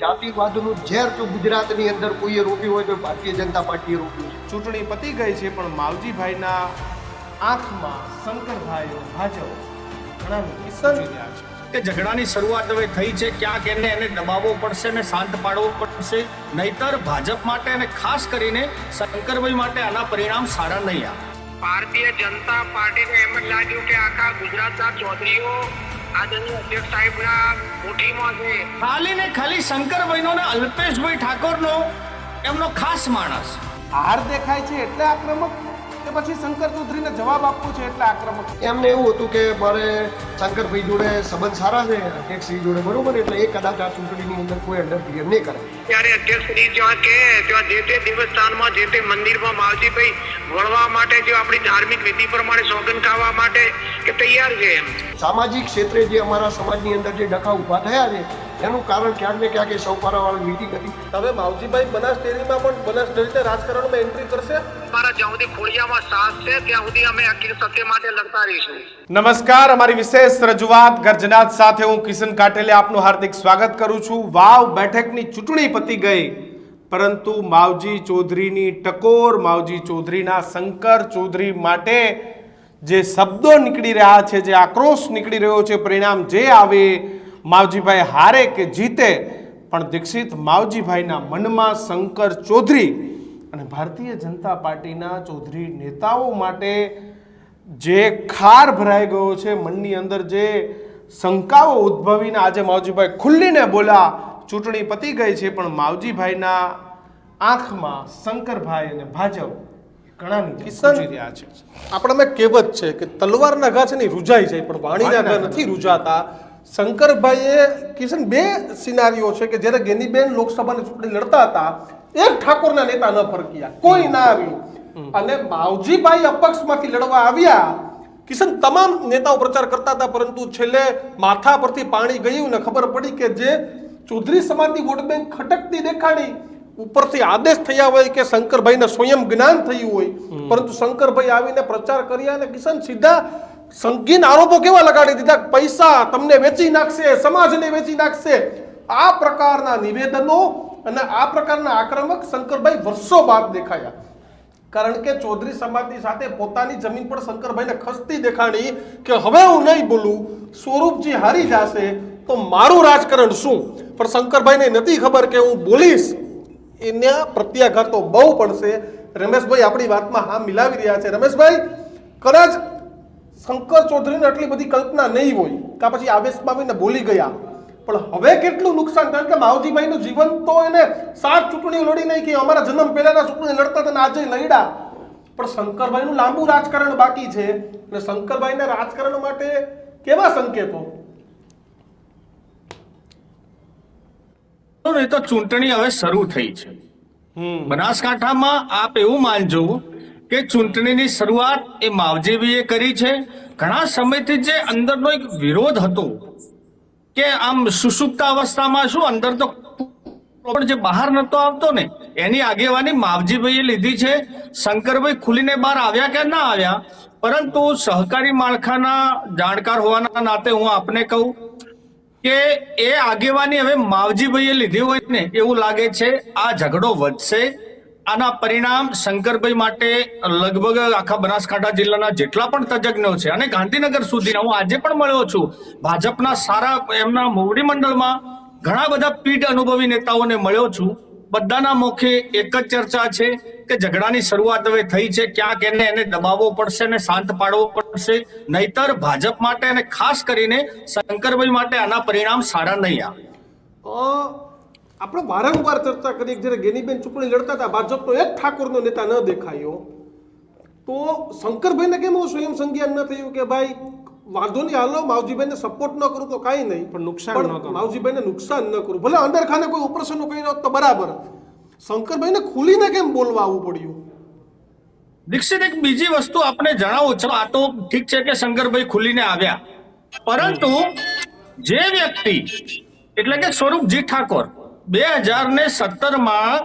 જાતિવાદનું ઝેર જો ગુજરાતની અંદર કોઈએ રોપ્યું હોય તો ભારતીય જનતા પાર્ટીએ રોપ્યું છે. ચૂંટણી પતી ગઈ છે પણ માવજીભાઈના આંખમાં શંકરભાઈઓ ભાજપ ઘણા કિસ્સા રહ્યા છે કે ઝઘડાની શરૂઆત હવે થઈ છે. ક્યાંક એને દબાવવો પડશે ને શાંત પાડવો પડશે, નહીતર ભાજપ માટે અને ખાસ કરીને શંકરભાઈ માટે આના પરિણામ સારા નહીં આવે. ભારતીય જનતા પાર્ટીને એમ જ લાગ્યું કે આખા ગુજરાતના ચૌધરીઓ આદરણીય અધ્યક્ષ સાહેબના મુઠ્ઠીમાં છે. ખાલી ને ખાલી શંકરભાઈનો ને અલ્પેશભાઈ ઠાકોરનો એમનો ખાસ માણસ. હાર દેખાય છે એટલે આક્રમક કે પછી શંકર ચૌધરીને જવાબ આપવો છે એટલે આક્રમક? એમને એવું હતું કે મારે શંકરભાઈ જોડે સંબંધ સારા છે અધ્યક્ષશ્રી જોડે, બરોબર, એટલે એ કદાચ આ ચૂંટણીની અંદર કોઈ ઇન્ટરફિયર નહીં કરે. ત્યારે અધ્યક્ષશ્રી જ્યાં કે ત્યાં જે તે દેવસ્થાનમાં જે તે મંદિરમાં માવજીભાઈ વળવા માટે જે આપણી ધાર્મિક વિધિ પ્રમાણે સોગંદ ખાવા માટે કે તૈયાર છે. એમ સામાજિક ક્ષેત્રે જે અમારા સમાજની અંદર જે ડખા ઊભા થયા છે એનું કારણ ક્યાંક ને ક્યાંક એ સૌપારાવાળી મિટિંગ હતી. હવે માવજીભાઈ બનાસ ડેરીમાં પણ બનાસ ડેરી રાજકારણમાં એન્ટ્રી કરશે. અમારા જ્યાં સુધી ખોડિયામાં સાથ છે ત્યાં સુધી અમે અખિલ સત્ય માટે લડતા રહીશું. નમસ્કાર, અમારી વિશેષ રજૂઆત ગર્જનાથ સાથે હું કિશન કાટેલે આપનું હાર્દિક સ્વાગત કરું છું. વાવ બેઠકની ચૂંટણી પતી ગઈ પરંતુ માવજી ચૌધરીની ટકોર, માવજી ચૌધરીના શંકર ચૌધરી માટે જે શબ્દો નીકળી રહ્યા છે, જે આક્રોશ નીકળી રહ્યો છે, પરિણામ જે આવે, માવજીભાઈ હારે કે જીતે, પણ દીક્ષિત માવજીભાઈના મનમાં શંકર ચૌધરી અને ભારતીય જનતા પાર્ટીના ચૌધરી નેતાઓ માટે જે ખાર ભરાઈ ગયો છે, મનની અંદર જે શંકાઓ ઉદ્ભવીને આજે માવજીભાઈ ખુલ્લીને બોલ્યા. ચૂંટણી પતી ગઈ છે પણ માવજીભાઈના આંખમાં શંકરભાઈ અને ભાજપ ઘણા કિસ્સા રહ્યા છે. આપણામાં કહેવત છે કે તલવારના ઘા છે ને રૂજાઈ જાય પણ વાણીના ઘા નથી રૂજાતા. શંકરભાઈએ કિશન બે સિનારીઓ છે કે જ્યારે ગેનીબેન લોકસભાની ચૂંટણી લડતા હતા એક ઠાકોરના નેતા ન ફરક્યા, કોઈ ના આવ્યું, અને માવજીભાઈ અપક્ષમાંથી લડવા આવ્યા. કિશન તમામ નેતાઓ પ્રચાર કરતા હતા પરંતુ છેલ્લે માથા પરથી પાણી ગયું ને ખબર પડી કે જે ચૌધરી સમાજની વોટ બેંક ખટકતી દેખાડી, ઉપરથી આદેશ થયા હોય કે શંકરભાઈને સ્વયં જ્ઞાન થયું હોય, પરંતુ શંકરભાઈ આવીને પ્રચાર કર્યા અને કિશન સીધા સંગીન આરોપો કેવા લગાડી દીધા, પૈસા તમને વેચી નાખશે, સમાજને વેચી નાખશે. આ પ્રકારના નિવેદનો અને આ પ્રકારના આક્રમક શંકરભાઈ વર્ષો બાદ દેખાયા. કારણ કે ચૌધરી સમાજની સાથે પોતાની જમીન પર શંકરભાઈને ખસતી દેખાડી કે હવે હું નહીં બોલું, સ્વરૂપજી હારી જશે તો મારું રાજકારણ શું. પણ શંકરભાઈને નથી ખબર કે હું બોલીશ એના પ્રત્યાઘાતો બહુ પડશે. રમેશભાઈ આપણી વાતમાં હા મિલાવી રહ્યા છે. રમેશભાઈ, કદાચ શંકર ચૌધરીને આટલી બધી કલ્પના નહીં હોય કે પછી આવેશમાં આવીને બોલી ગયા, પણ હવે કેટલું નુકસાન, કારણ કે માવજીભાઈનું જીવન તો એને 7 ચૂંટણીઓ લડી નાખી, અમારા જન્મ પહેલાના ચૂંટણી લડતા હતા આજે લડ્યા, પણ શંકરભાઈનું લાંબુ રાજકારણ બાકી છે. અને શંકરભાઈના રાજકારણ માટે કેવા સંકેતો? તો ચૂંટણી હવે શરૂ થઈ છે બનાસકાંઠામાં. આપ એવું માનજો કે ચૂંટણીની શરૂઆત એ માવજીભાઈએ કરી છે. ઘણા સમયથી જે અંદરનો એક વિરોધ હતો કે આમ સુષુપ્ત અવસ્થામાં શું અંદર તો પણ જે બહાર નતો આવતો ને, એની આગેવાની માવજીભાઈએ લીધી છે. શંકરભાઈ ખુલીને બહાર આવ્યા કે ના આવ્યા, પરંતુ સહકારી માળખાના જાણકાર હોવાના નાતે હું આપને કહું કે એ આગેવાની હવે માવજીભાઈએ લીધી હોય ને એવું લાગે છે. આ ઝઘડો વધશે. આના પરિણામ શંકરભાઈ માટે લગભગ આખા બનાસકાંઠા જિલ્લાના જેટલા પણ તજજ્ઞો છે અને ગાંધીનગર સુધીના, હું આજે પણ મળ્યો છું ભાજપના સારા એમના મોવડી મંડળમાં ઘણા બધા પીઢ અનુભવી નેતાઓને મળ્યો છું. બધાના મુખે એક જ ચર્ચા છે કે ઝઘડાની શરૂઆત હવે થઈ છે. ક્યાંક એને દબાવવો પડશે ને શાંત પાડવો પડશે, નહીતર ભાજપ માટે અને ખાસ કરીને શંકરભાઈ માટે આના પરિણામ સારા નહીં આવે. આપણે વારંવાર ચર્ચા કરી જ્યારે ગેનીબેન ચૂંટણી લડતા હતા ભાજપનો એક ઠાકોરનો નેતા ન દેખાયો, તો શંકરભાઈને કેમ સ્વયં સંજ્ઞાન ન થયું કે ભાઈ વાંધો નહીં, હાલો માવજીભાઈને સપોર્ટ ન કરું તો કાંઈ નહીં, પણ નુકસાન ન કરું, માવજીભાઈને નુકસાન ન કરું, ભલે અંદરખાને કોઈ ઓપરેશનો કર્યો તો બરાબર. શંકરભાઈને ખુલીને કેમ બોલવા આવવું પડ્યું? દીક્ષિત, એક બીજી વસ્તુ આપણે જણાવો છો. આ તો ઠીક છે કે શંકરભાઈ ખુલીને આવ્યા, પરંતુ જે વ્યક્તિ એટલે કે સ્વરૂપજી ઠાકોર 2017માં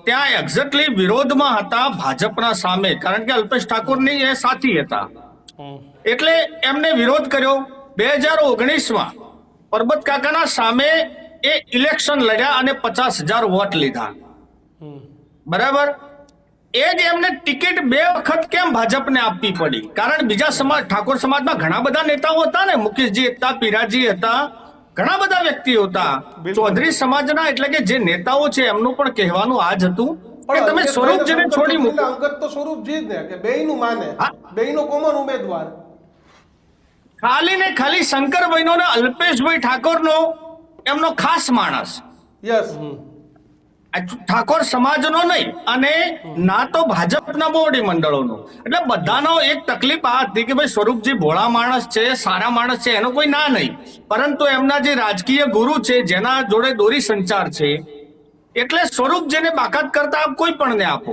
ત્યાં એક્ઝેક્ટલી વિરોધમાં હતા ભાજપના સામે, કારણ કે અલ્પેશ ઠાકોરની એ સાથી હતા, એટલે એમને વિરોધ કર્યો. 2019માં પરબત કાકાના સામે એ ઇલેક્શન લડ્યા અને 50,000 વોટ લીધા, બરાબર. એ જ એમને ટિકિટ 2 વખત કેમ ભાજપને આપવી પડી? કારણ બીજા સમાજ, ઠાકોર સમાજમાં ઘણા બધા નેતાઓ હતા ને, મુકેશજી હતા, પીરાજી હતા, ઘણા બધા વ્યક્તિઓ હતા. ચૌધરી સમાજના એટલે કે જે નેતાઓ છે એમનું પણ કહેવાનું આ જ હતું કે તમે સ્વરૂપજીને છોડી મૂકો. અંગત તો સ્વરૂપજી જ ને, કે બેયનું માને, બેયનો કોમન ઉમેદવાર. ખાલી ને ખાલી શંકરભાઈનો ને અલ્પેશભાઈ ઠાકોરનો એમનો ખાસ માણસ, યસ. આ ઠાકોર સમાજનો નહીં અને ના તો ભાજપના બોર્ડી મંડળોનો. એટલે બધાનો એક તકલીફ આ હતી કે ભાઈ સ્વરૂપજી ભોળા માણસ છે, સારા માણસ છે, એનો કોઈ ના નહીં, પરંતુ એમના જે રાજકીય ગુરુ છે જેના જોડે દોરી સંચાર છે, એટલે સ્વરૂપજીને બાકાત કરતા આપ કોઈ પણ ને આપો.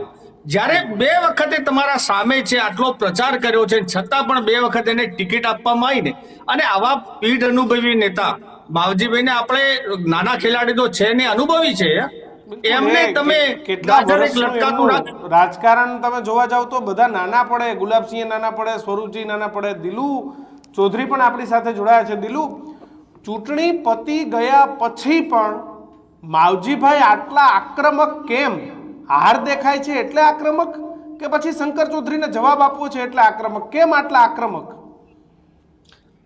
જ્યારે 2 વખતે તમારા સામે છે, આટલો પ્રચાર કર્યો છે, છતાં પણ 2 વખત એને ટિકિટ આપવામાં આવી ને, અને આવા પીઢ અનુભવી નેતા માવજીભાઈને આપણે નાના ખેલાડી તો છે ને અનુભવી છે, એમને તમે કેટલા ગાજર એક વર્ષનું લટકાતું એમનું રાજકારણ તમે જોવા જાવ તો બધા નાના પડે, ગુલાબસિંહ નાના પડે, સ્વરૂપજી નાના પડે, દિલુ ચૌધરી પણ આપણી સાથે જોડાયા છે. દિલુ, ચૂંટણી પતી ગયા પછી પણ માવજીભાઈ આટલા આક્રમક કેમ? હાર દેખાય છે એટલે આક્રમક, કે પછી શંકર ચૌધરીને જવાબ આપવો છે એટલે આક્રમક? કેમ આટલા આક્રમક?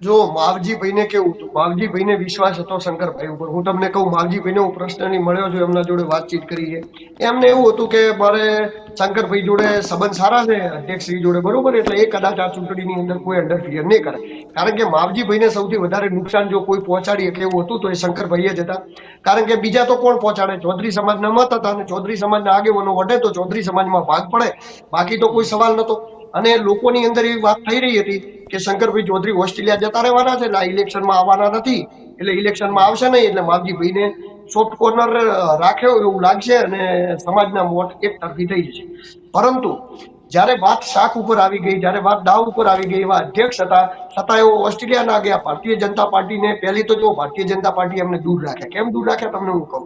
જો માવજીભાઈને કેવું હતું, માવજીભાઈને વિશ્વાસ હતો શંકરભાઈ ઉપર. હું તમને કહું, માવજીભાઈને હું પર્સનલી મળ્યો છું, એમના જોડે વાતચીત કરી છે. એમને એવું હતું કે મારે શંકરભાઈ જોડે સંબંધ સારા છે અધ્યક્ષશ્રી જોડે, બરોબર, એટલે એ કદાચ આ ચૂંટણીની અંદર કોઈ ઇન્ટરફિયર નહીં કરે. કારણ કે માવજીભાઈને સૌથી વધારે નુકસાન જો કોઈ પહોંચાડી શકે એવું હતું તો એ શંકરભાઈ જ હતા. કારણ કે બીજા તો કોણ પહોંચાડે? ચૌધરી સમાજના મત હતા અને ચૌધરી સમાજના આગેવાનો વઢે તો ચૌધરી સમાજમાં ભાગ પડે, બાકી તો કોઈ સવાલ નતો. અને લોકોની અંદર એવી વાત થઈ રહી હતી કે શંકરભાઈ ચૌધરી ઓસ્ટ્રેલિયા જતા રહેવાના છે, એટલે આ ઇલેક્શનમાં આવવાના નથી, એટલે ઇલેક્શનમાં આવશે નહીં, એટલે માવજીભાઈને સોફ્ટ કોર્નર રાખ્યો એવું લાગશે અને સમાજના વોટ એક તરફી થઈ જશે. પરંતુ જ્યારે વાત શાખ ઉપર આવી ગઈ, જ્યારે વાત દાવ ઉપર આવી ગઈ, એવા અધ્યક્ષ હતા છતાં એવો ઓસ્ટ્રેલિયા ના ગયા. ભારતીય જનતા પાર્ટીને પહેલી તો જો ભારતીય જનતા પાર્ટી એમને દૂર રાખ્યા. કેમ દૂર રાખ્યા તમને હું કહું.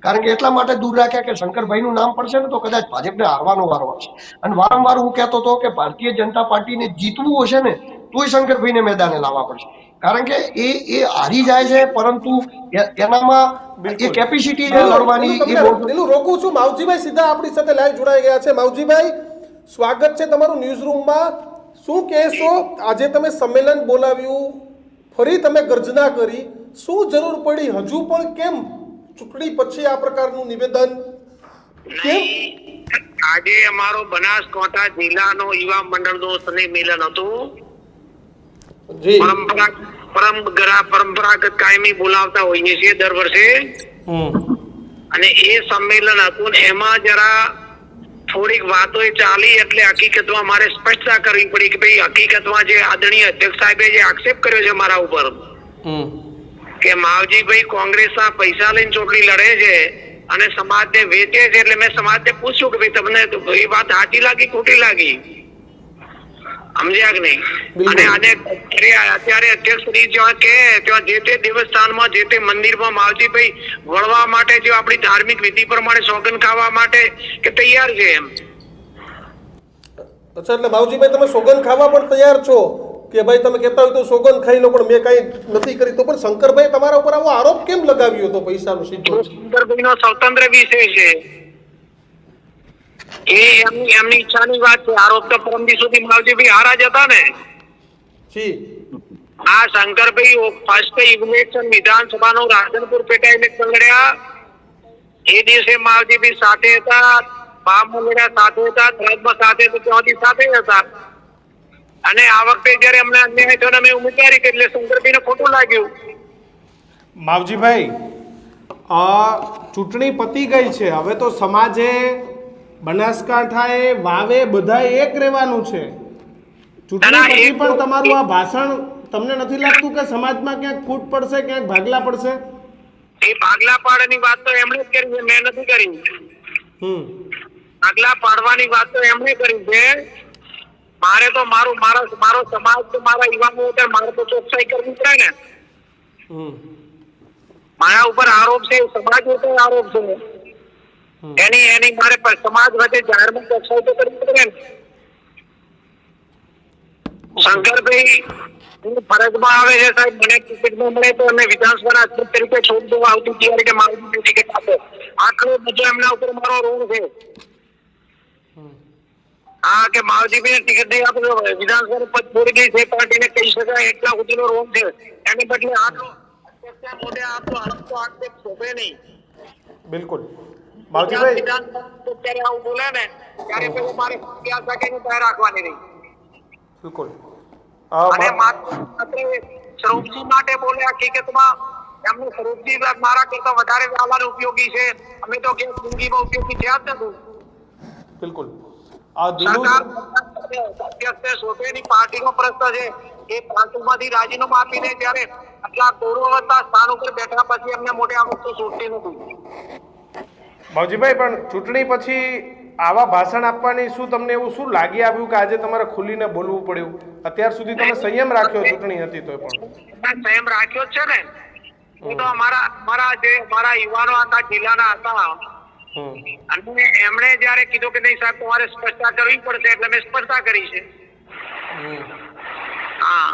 કારણ કે એટલા માટે દૂર રાખ્યા કે શંકરભાઈનું નામ પડશે ને તો કદાચ ભાજપને હારવાનો વારો આવશે. અને વારંવાર હું કહેતો હતો કે ભારતીય જનતા પાર્ટીને જીતવું હશે ને તોય શંકરભાઈને મેદાને લાવવા પડશે. કારણ કે એ હારી જાય છે, પરંતુ એનામાં એ કેપેસિટી લડવાની. રોકું છું, માવજીભાઈ સીધા આપણી સાથે લાઈવ જોડાઈ ગયા છે. માવજીભાઈ, સ્વાગત છે તમારું ન્યૂઝ રૂમમાં. શું કહેશો? આજે તમે સંમેલન બોલાવ્યું, ફરી તમે ગર્જના કરી, શું જરૂર પડી? હજુ પણ કેમ ચૂંટણી પછી આ પ્રકારનું નિવેદન કેમ? આજે અમારો બનાસકાંઠા જિલ્લાનો યુવા મંડળનો સંમેલન હતું. પરંપરાગત કાયમી બોલાવતા હોઈએ છીએ દર વર્ષે, અને એ સંમેલન હતું. એમાં જરા થોડીક વાતો ચાલી, એટલે હકીકતમાં મારે સ્પષ્ટતા કરવી પડી કે ભાઈ હકીકતમાં જે આદરણીય અધ્યક્ષ સાહેબે જે આક્ષેપ કર્યો છે મારા ઉપર કે માવજીભાઈ કોંગ્રેસના પૈસા લઈને ચૂંટણી લડે છે અને સમાજને વેચે છે, એટલે મેં સમાજને પૂછ્યું કે ભાઈ તમને એ વાત સાચી લાગી ખોટી લાગી, સમજ્યા કે નહીં? અને આજે અત્યારે અધ્યક્ષ શ્રી જ્યાં કે ત્યાં જે તે દેવસ્થાનમાં જે તે મંદિરમાં માવજીભાઈ વળવા માટે જો આપણી ધાર્મિક વિધિ પ્રમાણે સોગંદ ખાવા માટે કે તૈયાર છે એમ. અચ્છા, એટલે માવજીભાઈ તમે સોગંદ ખાવા પણ તૈયાર છો કે ભાઈ તમે કહેતા હોય તો સોગંદ ખાઈ લો પણ મેં કઈ નથી કરી? તો પણ શંકરભાઈ તમારા ઉપર આવો આરોપ કેમ લગાવ્યો હતો પૈસાનો સીધો? શંકરભાઈનો સ્વતંત્ર વિષય છે, એ એમની ઈચ્છાની વાત છે. આરોપ તો પરમ દિવસ સુધી માવજીભાઈ હારા જ હતા ને. આ શંકરભાઈ ફર્સ્ટ ઇલેક્શન વિધાનસભાનો રાધનપુર પેટા ઇલેક્શન લડ્યા એ દિવસે માવજીભાઈ સાથે હતા, બામમાં લડ્યા સાથે હતા, ત્રજમાં સાથે હતા, ચોથી સાથે હતા. અને આ વખતે જયારે અમને અન્યાય થયો અમે ઉમેદવારી કરી એટલે શંકરભાઈને ખોટું લાગ્યું. માવજીભાઈ, ચૂંટણી પતી ગઈ છે, હવે તો સમાજે, બનાસકાંઠાએ, વાવે બધાએ એક રહેવાનું છે. ચૂંટણી પછી પણ તમારું આ ભાષણ તમને નથી લાગતું કે સમાજમાં ક્યાંક ફૂટ પડશે, ક્યાંક ભાગલા પડશે? એ ભાગલા પાડવાની વાત તો એમણે જ કરી છે, મેં નથી કરી. ભાગલા પાડવાની વાત તો એમણે કરી છે. મારે તો મારો સમાજ તો મારા યુવાનો ઉપર મારે તો ચોકસાઈ કરવી પડે ને. મારા ઉપર આરોપ છે, સમાજ ઉપર આરોપ છે, એની મારે સમાજ વચ્ચે જાહેરમાં ચોકસાઈ તો કરવી પડે ને. શંકરભાઈ હું ફરજમાં આવે છે સાહેબ, મને ટિકિટ ન મળે તો એમને વિધાનસભાના અધ્યક્ષ તરીકે છોડી દેવા આવતી ત્યારે કે મારી ટિકિટ આપો, આટલો બધો એમના ઉપર મારો રોલ છે. હા કે માવજીભાઈ ટિકિટ નહીં આપો, વિધાનસભાનું પદ છોડી દઈ છે પાર્ટીને કહી શકાય એટલા સુધીનો રોલ છે. એને બદલે આટલો અધ્યક્ષના મોઢે આપતો આક્ષેપ શોભે નહીં. બિલકુલ માવજીભાઈ, ત્યારે આવું બોલે ને ત્યારે પેલું મારે ત્યાં સકેની બહાર રાખવાની રહી. બિલકુલ અને માત્ર સ્વરૂપજી માટે બોલે હકીકતમાં એમનું સ્વરૂપજી મારા કરતા વધારે વ્યવહાર ઉપયોગી છે. અમે તો કે જિંદગીમાં ઉપયોગી થયા જ નથી. બિલકુલ આ દિલુ અધ્યક્ષ શોધેની પાર્ટીનો પ્રશ્ન છે. એ પાર્ટીમાંથી રાજીનામું આપીને ત્યારે આટલા ગૌરવવંતા સ્થાન ઉપર બેઠા પછી એમને મોટે આ વસ્તુ છૂટતી નથી. માવજીભાઈ, પણ ચૂંટણી પછી આવા ભાષણ આપવાની શું તમને એવું શું લાગી આવ્યું કે આજે તમારે ખુલીને બોલવું પડ્યું? અત્યાર સુધી તમે સંયમ રાખ્યો, ચૂંટણી હતી તો પણ સંયમ રાખ્યો જ છે ને. હું તો મારા યુવાનો હતા, જિલ્લાના હતા, અને એમણે જયારે કીધું કે નહીં સાહેબ તમારે સ્પષ્ટતા કરવી પડશે એટલે મેં સ્પષ્ટતા કરી છે. હા,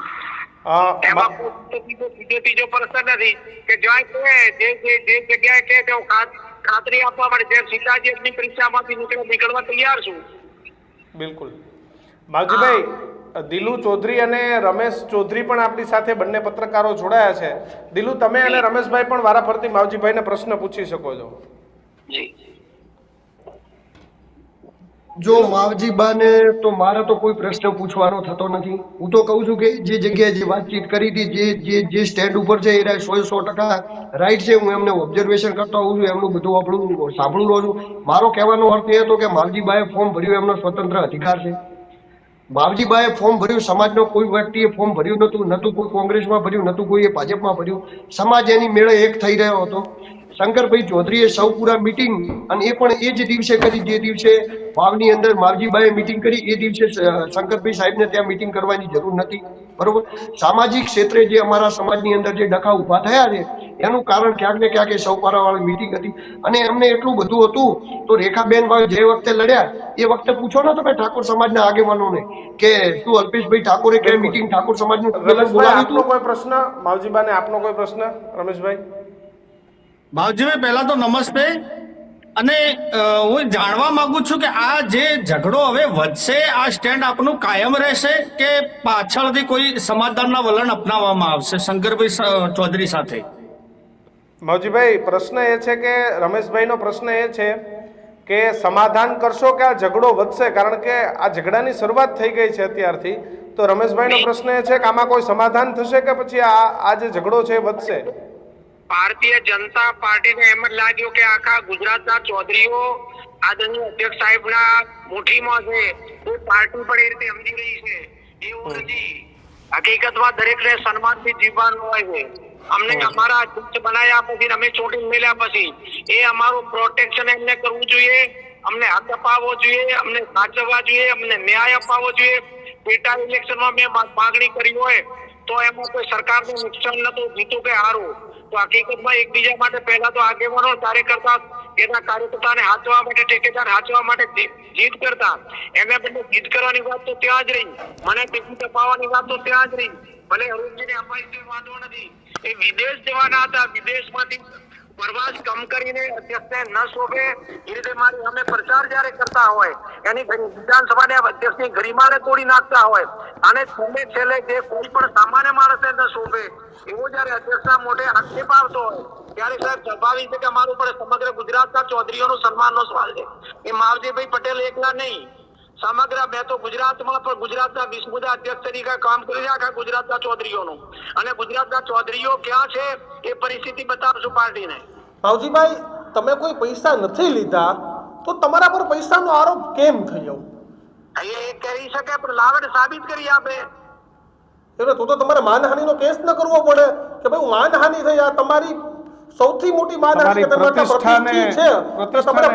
એમાં ત્રીજો પ્રશ્ન નથી કે જે જગ્યાએ કે ખાતરી આપવા માટે જેમ સીતાજી એમની પરીક્ષામાંથી નીકળવા તૈયાર છું. બિલકુલ માવજીભાઈ, દિલુ ચૌધરી અને રમેશ ચૌધરી પણ આપણી સાથે બંને પત્રકારો જોડાયા છે. દિલુ, તમે અને રમેશભાઈ પણ વારાફરતી માવજીભાઈને પ્રશ્ન પૂછી શકો છો. જો માવજીબાને તો મારે તો કોઈ પ્રશ્ન પૂછવાનો થતો નથી. હું તો કહું છું કે જે જગ્યાએ જે વાતચીત કરી હતી, જે સ્ટેન્ડ ઉપર છે એ 100% રાઈટ છે. હું એમને ઓબ્ઝર્વેશન કરતો હોઉં છું, એમનું બધું આપણું સાંભળું રહું છું. મારો કહેવાનો અર્થ એ હતો કે માવજીબાએ ફોર્મ ભર્યું, એમનો સ્વતંત્ર અધિકાર છે. માવજીબાએ ફોર્મ ભર્યું, સમાજનો કોઈ વ્યક્તિએ ફોર્મ ભર્યું નતું કોઈ કોંગ્રેસમાં ભર્યું, નતું કોઈએ ભાજપમાં ભર્યું. સમાજ એની મેળે એક થઈ રહ્યો હતો. શંકરભાઈ ચૌધરીએ સૌ પૂરા મીટિંગ, અને એ પણ એ જ દિવસે કરી જે દિવસે વાવની અંદર માવજીબાએ મીટિંગ કરી. એ દિવસે શંકરભાઈ સાહેબને ત્યાં મીટિંગ કરવાની જરૂર નથી. બરોબર. સામાજિક ક્ષેત્રે જે અમારા સમાજની અંદર જે ડખા ઉભા થયા છે એનું કારણ ક્યાંક ને ક્યાંક એ સૌપારાવાળી મીટિંગ હતી. અને એમને એટલું બધું હતું તો રેખાબેન જે વખતે લડ્યા એ વખતે પૂછો ને તમે ઠાકોર સમાજના આગેવાનોને કે શું અલ્પેશભાઈ ઠાકોરે કે મીટિંગ ઠાકોર સમાજનું આપનો કોઈ પ્રશ્ન? માવજીબાને આપનો કોઈ પ્રશ્ન? રમેશભાઈ માવજીભાઈ, પહેલા તો નમસ્તે. અને હું જાણવા માંગુ છું કે આ જે ઝઘડો હવે વધશે, આ સ્ટેન્ડ આપનું કાયમ રહેશે કે પાછળથી કોઈ સમાધાનના વલણ અપનાવવામાં આવશે શંકરભાઈ ચૌધરી સાથે? માવજીભાઈ, પ્રશ્ન એ છે કે રમેશભાઈનો પ્રશ્ન એ છે કે સમાધાન કરશો કે આ ઝઘડો વધશે? કારણ કે આ ઝઘડાની શરૂઆત થઈ ગઈ છે અત્યારથી. તો રમેશભાઈનો પ્રશ્ન એ છે કે આમાં કોઈ સમાધાન થશે કે પછી આ જે ઝઘડો છે એ વધશે? ભારતીય જનતા પાર્ટીને એમ જ લાગ્યું કે આખા ગુજરાતના ચૌધરીઓ આદરણીય અધ્યક્ષ સાહેબના મુઠ્ઠીમાં છે. કોઈ પાર્ટી પણ એ રીતે સમજી રહી છે એવું નથી. હકીકતમાં દરેકને સન્માનથી જીવવાનું હોય છે. અમને અમારા અધ્યક્ષ બનાવ્યા પછી, અમે ચૂંટણી મેળ્યા પછી એ અમારું પ્રોટેક્શન એમને કરવું જોઈએ, અમને હક અપાવવો જોઈએ, અમને સાચવવા જોઈએ, અમને ન્યાય અપાવવો જોઈએ. પેટા ઇલેક્શનમાં મેં માગણી કરી હોય તો એમાં કોઈ સરકારનું નુકસાન નતું, જીતું કે હારું. તો હકીકતમાં એકબીજા માટે પહેલા તો આગેવાનો કાર્યકર્તા એના કાર્યકર્તાને હાચવા માટે, ટેકેદાર હાચવા માટે જીત કરતા. એમને બદલે જીત કરવાની વાત તો ત્યાં જ રહી, મને ટિકિટ અપાવવાની વાત તો ત્યાં જ રહી. ભલે અરુણજીને અપાઈ છે વાંધો નથી, એ વિદેશ જવાના હતા, વિદેશમાંથી પ્રવાસ કમ કરીને અધ્યક્ષને ન શોભે એ રીતે મારી અમે પ્રચાર જયારે કરતા હોય, એની વિધાનસભાના અધ્યક્ષની ગરિમાને તોડી નાખતા હોય, અને છેલ્લે જે કોઈ પણ સામાન્ય માણસને ન શોભે એવો જયારે અધ્યક્ષના મોઢે આક્ષેપ આવતો હોય ત્યારે સાહેબ સ્વાભાવિક છે કે અમારું પણ સમગ્ર ગુજરાતના ચૌધરીઓનું સન્માનનો સવાલ છે. એ માવજીભાઈ પટેલ એકલા નહીં, સમગ્ર મેં તો ગુજરાતમાં પણ ગુજરાતના વિશ્વના અધ્યક્ષ તરીકે કામ કર્યું છે આખા ગુજરાતના ચૌધરીઓનું. અને ગુજરાતના ચૌધરીઓ ક્યાં છે એ પરિસ્થિતિ બતાવશું પાર્ટીને. માવજીભાઈ, તમે કોઈ પૈસા નથી લીધા તો તમારા પર પૈસાનો આરોપ કેમ થયો? એ કરી શકે પણ લાવડ સાબિત કરી આપે. એટલે તો તમારે માનહાનિનો કેસ ન કરવો પડે કે ભાઈ માનહાનિ થઈ? આ તમારી સૌથી મોટી માનહાનિ કે તમારા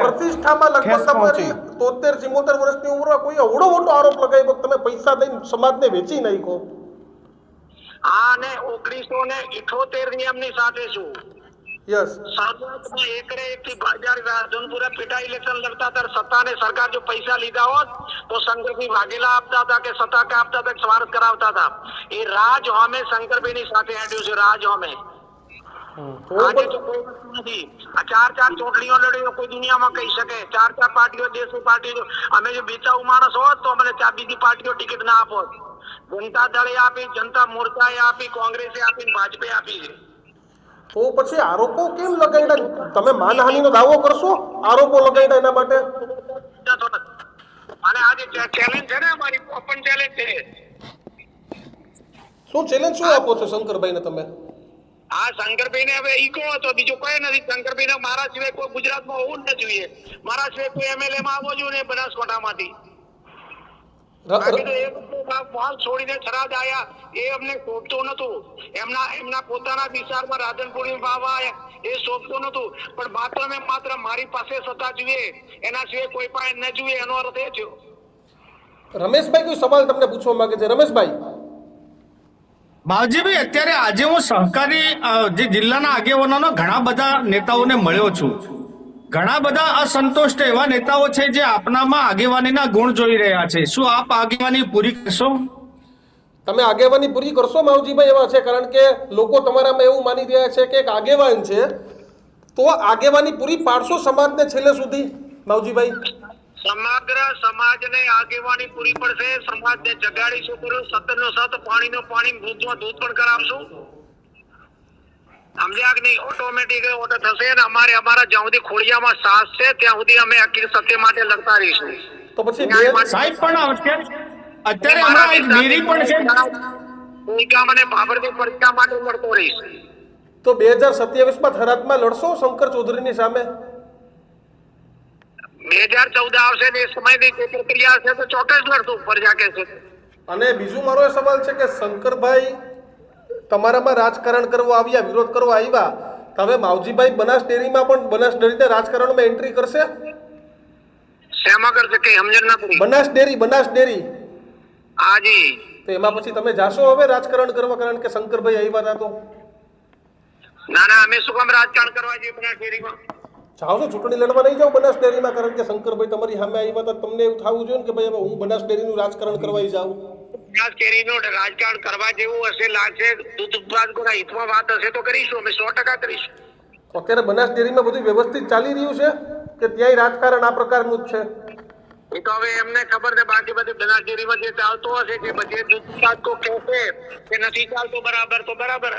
પ્રતિષ્ઠામાં લગભગ તમારી 73-74 વર્ષની ઉંમરે કોઈ અવડો મોટો આરોપ લગાવ્યો તમે પૈસા દઈને સમાજને વેચી નાખ્યો. હા, ને 1978 ની એમની સાથે છું. યસ શરૂઆતમાં એકરે એકથી જ્યારે રાધનપુરા પેટા ઇલેક્શન લડતા ત્યારે સત્તાને સરકાર જો પૈસા લીધા હોત તો શંકરભાઈ વાઘેલા આપતા હતા કે સત્તા કે આપતા હતા કે સ્વાર્થ કરાવતા હતા. એ રાજ હોમે શંકરભાઈની સાથે હેડ્યું છે. રાજ હોમે આજે તો કોઈ વસ્તુ નથી. આ ચાર ચૂંટણીઓ લડી કોઈ દુનિયામાં કહી શકે. ચાર પાર્ટીઓ દેશની પાર્ટીઓ અમે જો બેચાઉ માણસ હોત તો અમને બીજી પાર્ટીઓ ટિકિટ ના આપોત. જનતા દળે આપી, જનતા મોરચાએ આપી, કોંગ્રેસે આપી, ભાજપે આપી છે. તો પછી આરોપો કેમ લગાડ્યા? તમે માનહાનિનો દાવો કરશો? આરોપો લગાડ્યા એના માટે? અને આજે ચેલેન્જ છે ને અમારી ઓપન ચેલેન્જ છે. શું ચેલેન્જ શું આપો છો શંકરભાઈને તમે? આ શંકરભાઈને હવે ઈગો હતો, બીજો કોઈ નથી. શંકરભાઈને મારા સિવાય કોઈ ગુજરાતમાં હોવું જ ન જોઈએ. મારા સિવાય કોઈ એમએલએ માં આવવો જોઈએ ને બનાસકાંઠામાંથી. બાકી તો એક માલ છોડીને થરાદ આયા એ અમને શોભતું નતું. એમના પોતાના વિસ્તારમાં રાધનપુરી બાવા એ શોભતું નતું. પણ માત્ર મારી પાસે સત્તા જોઈએ, એના સિવાય કોઈ પાસે ન જોઈએ, એનો અર્થ એ થયો. રમેશભાઈ કોઈ સવાલ તમને પૂછવા માંગે છે? રમેશભાઈ. બાવજીભાઈ, અત્યારે આજે હું સહકારી જે જિલ્લાના આગેવાનોનો ઘણા બધા નેતાઓને મળ્યો છું. ઘણા બધા અસંતુષ્ટ એવા નેતાઓ છે જે આપનામાં આગેવાનીના ગુણ જોઈ રહ્યા છે. શું આપ આગેવાની પૂરી કરશો? તમે આગેવાની પૂરી કરશો માવજીભાઈ? એવા છે કારણ કે લોકો તમારામાં એવું માની રહ્યા છે કે એક આગેવાન છે, તો આગેવાની પૂરી પાડશો સમાજને છેલ્લે સુધી માવજીભાઈ? સમગ્ર સમાજને આગેવાની પૂરી પડશે. સમાજને જગાડીશું, સતનો સત, પાણીનો પાણી, દૂધમાં દૂધ પણ કરાવશું. સમજ્યા કે નહીં? ઓટોમેટિક ઓટો થશે ને અમારા જ્યાં સુધી ખોડિયામાં સાસ છે ત્યાં સુધી અમે હકીકત સત્ય માટે લડતા રહીશું. તો પછી સાહેબ પણ અત્યારે હમણાં એક ડેરી પણ છે. મને બાબરથી પરીક્ષા માટે લડતો રહીશ. તો 2027માં થરાદમાં લડશો શંકર ચૌધરીની સામે? 2014 આવશે ને એ સમયની જે પ્રક્રિયા હશે તો ચોક્કસ લડશું ઉપર જાકે છે. અને બીજું મારો એ સવાલ છે કે શંકરભાઈ તમારામાં રાજકારણ કરવા આવ્યા, વિરોધ કરવા આવ્યા, હવે માવજીભાઈ બનાસ ડેરીમાં પણ બનાસ ડેરીના રાજકારણમાં એન્ટ્રી કરશે? શેમાં કરશે કે સમજણ ના પડી? બનાસ ડેરી. હાજી. તો એમાં પછી તમે જાશો હવે રાજકારણ કરવા કારણ કે શંકરભાઈ આવ્યા હતા તો? ના, અમે શું કામ રાજકારણ કરવા જઈએ બનાસ ડેરીમાં? જાઓ છો ચૂંટણી લડવા નહીં જાઓ બનાસ ડેરીમાં કારણ કે શંકરભાઈ તમારી સામે આવ્યા હતા, તમને એવું થવું જોઈએ ને કે ભાઈ હવે હું બનાસ ડેરીનું રાજકારણ કરવા જાઉં? બનાસ ડેરીનું રાજકારણ કરવા જેવું હશે, લાગશે, દૂધ ઉત્પાદકોના હિતમાં વાત હશે તો કરીશું, અમે 100% કરીશું. અત્યારે બનાસ ડેરીમાં બધું વ્યવસ્થિત ચાલી રહ્યું છે કે ત્યાંય રાજકારણ આ પ્રકારનું જ છે? એ તો હવે એમને ખબર છે. બાકી બધી બનાસ ડેરીમાં જે ચાલતો હશે કે બધી દૂધ ઉત્પાદકો કહેશે કે નથી ચાલતો બરાબર તો બરાબર.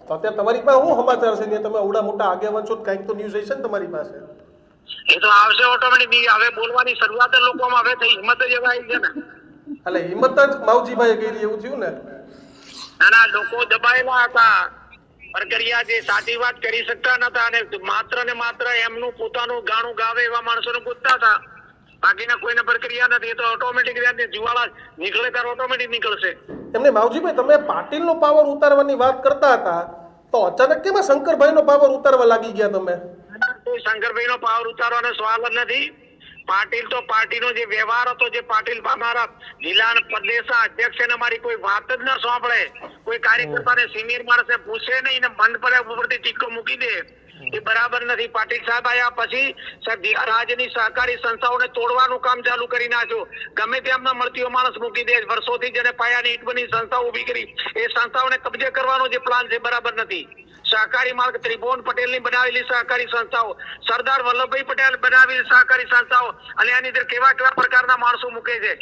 તો અત્યારે તમારી પાસે શું સમાચાર છે? તમે આવડા મોટા આગેવાન છો, કંઈક તો ન્યૂઝ હશે ને તમારી પાસે? એ તો આવશે ઓટોમેટિક. હવે બોલવાની શરૂઆત લોકોમાં હવે થઈ, હિંમત જ એવા આવી છે ને. એટલે હિંમત જ માવજીભાઈ કરી એવું થયું ને? ના, લોકો દબાયેલા હતા. પ્રક્રિયા જે સાચી વાત કરી શકતા નતા અને માત્ર ને માત્ર એમનું પોતાનું ગાણું ગાવે એવા માણસોને પૂછતા હતા. બાકીના કોઈને પ્રક્રિયા નથી. તો ઓટોમેટિક જુવાળા નીકળે ત્યારે ઓટોમેટિક નીકળશે. એમને માવજીભાઈ તમે પાટીલનો પાવર ઉતારવાની વાત કરતા હતા, તો અચાનક કેમ શંકરભાઈનો પાવર ઉતારવા લાગી ગયા તમે? શંકરભાઈનો પાવર ઉતારવાનો સવાલ જ નથી. પાટીલ તો પાર્ટીનો જે વ્યવહાર હતો, જે પાટીલ અમારા જિલ્લા પ્રદેશના અધ્યક્ષ એને મારી કોઈ વાત જ ન સાંભળે, કોઈ કાર્યકર્તાને સિનિયર માણસે પૂછે નહીં ને મન પર ઉપરથી ટીકો મૂકી દે, એ બરાબર નથી. પાટીલ સાહેબ આયા પછી રાજ્યની સહકારી સંસ્થાઓને તોડવાનું કામ ચાલુ કરી નાખ્યું. ગમે તેમને મળતીઓ માણસ મૂકી દે. વર્ષોથી જેને પાયાની ઈંટ બની સંસ્થાઓ ઉભી કરી એ સંસ્થાઓને કબજે કરવાનો જે પ્લાન છે બરાબર નથી. સહકારી માર્ગ ત્રિભુવન પટેલની બનાવેલી સહકારી સંસ્થાઓ, સરદાર વલ્લભભાઈ પટેલ બનાવેલી સહકારી સંસ્થાઓ અને એની અંદર કેવા પ્રકારના માણસો મૂકે છે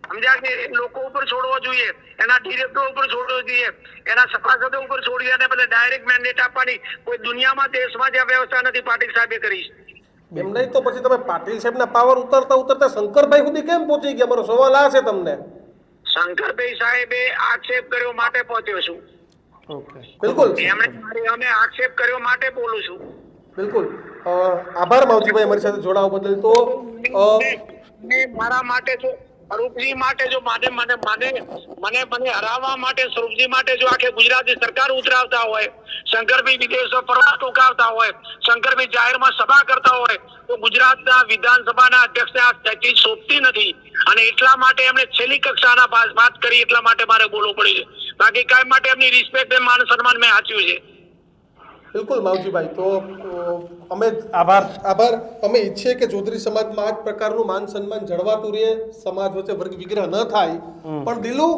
સમજ્યા કે લોકો ઉપર છોડવો જોઈએ, એના ડિરેક્ટર ઉપર છોડવો જોઈએ, એના સભાસદો ઉપર છોડી અને ભલે ડાયરેક્ટ મેન્ડેટ આપવાની કોઈ દુનિયામાં દેશમાં જે વ્યવસ્થા નથી પાટીલ સાહેબે કરી. એમ નહીં તો પછી તમે પાટીલ સાહેબના પાવર ઉતરતા શંકરભાઈ સુધી કેમ પહોંચી ગયા? મારો સવાલ આ છે તમને. શંકરભાઈ સાહેબે આક્ષેપ કર્યો માટે પહોંચ્યો છું. બિલકુલ અમે આક્ષેપ કર્યો માટે બોલું છું. બિલકુલ. આભાર માવજીભાઈ અમારી સાથે જોડાવા બદલ. તો મારા માટે જો સ્વરૂપજી માટે જો મને હરાવવા માટે સ્વરૂપજી માટે જો આખે ગુજરાતની સરકાર ઉતરાવતા હોય, શંકરભાઈ વિદેશો પ્રવાસ ટૂંકાવતા હોય, શંકરભાઈ જાહેરમાં સભા કરતા હોય તો ગુજરાતના વિધાનસભાના અધ્યક્ષને આ સ્ટેટી સોંપતી નથી અને એટલા માટે એમણે છેલ્લી કક્ષાના વાત કરી એટલા માટે મારે બોલવું પડ્યું છે. બાકી કાયમ માટે એમની રિસ્પેક્ટ માન સન્માન મેં સાચ્યું છે. બિલકુલ માવજીભાઈ, તો અમે આભાર. અમે ઈચ્છીએ કે ચૌધરી સમાજમાં આ જ પ્રકારનું માન સન્માન જળવાતું રહે, સમાજ વચ્ચે વર્ગ વિગ્રહ ન થાય. પણ દિલુ,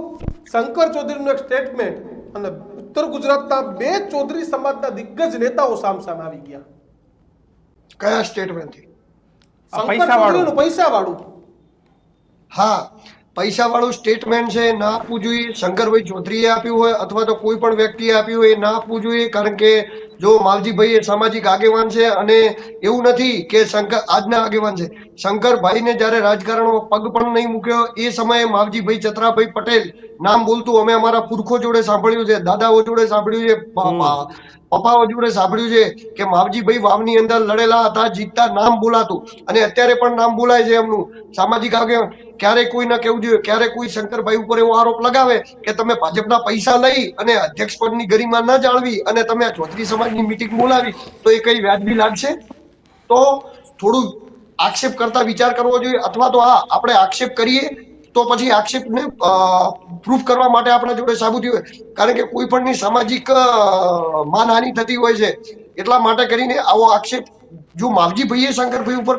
શંકર ચૌધરીનું એક સ્ટેટમેન્ટ અને ઉત્તર ગુજરાતના 2 ચૌધરી સમાજના દિગ્ગજ નેતાઓ સામસામે આવી ગયા. કયા સ્ટેટમેન્ટથી? શંકર પૈસાવાળું. ચૌધરીનું પૈસાવાળું. હા, પૈસાવાળું સ્ટેટમેન્ટ છે, ના આપવું જોઈએ. શંકરભાઈ ચૌધરીએ આપ્યું હોય અથવા તો કોઈ પણ વ્યક્તિએ આપ્યું હોય એ ના આપવું જોઈએ. કારણ કે જો માવજીભાઈ એ સામાજિક આગેવાન છે અને એવું નથી કે આજના આગેવાન છે. શંકરભાઈને જ્યારે રાજકારણમાં પગ પણ નહીં મૂક્યો એ સમયે માવજીભાઈ ચતરાભાઈ પટેલ નામ બોલતું અમે અમારા પુરખો જોડે સાંભળ્યું છે, દાદાઓ જોડે સાંભળ્યું છે, પપ્પાઓ જોડે સાંભળ્યું છે કે માવજીભાઈ વાવની અંદર લડેલા હતા, જીતતા નામ બોલાતું અને અત્યારે પણ નામ બોલાય છે એમનું. સામાજિક આગેવાન ક્યારેય કોઈ ન કહેવું જોઈએ. ક્યારે કોઈ શંકરભાઈ ઉપર એવો આરોપ લગાવે કે તમે ભાજપના પૈસા લઈ અને અધ્યક્ષ પદની ગરિમા ન જાળવી અને તમે આ ચૌધરી સમાજની મીટિંગ બોલાવી તો એ કઈ વ્યાજબી લાગશે? તો થોડું આક્ષેપ કરતા વિચાર કરવો જોઈએ. અથવા તો હા, આપણે આક્ષેપ કરીએ તો પછી આક્ષેપને પ્રૂફ કરવા માટે આપણા જોડે સાબુતી હોય. કારણ કે કોઈ પણની સામાજિક માનહાનિ થતી હોય છે. એટલા માટે કરીને આવો આક્ષેપ જો માવજીભાઈએ શંકરભાઈ ઉપર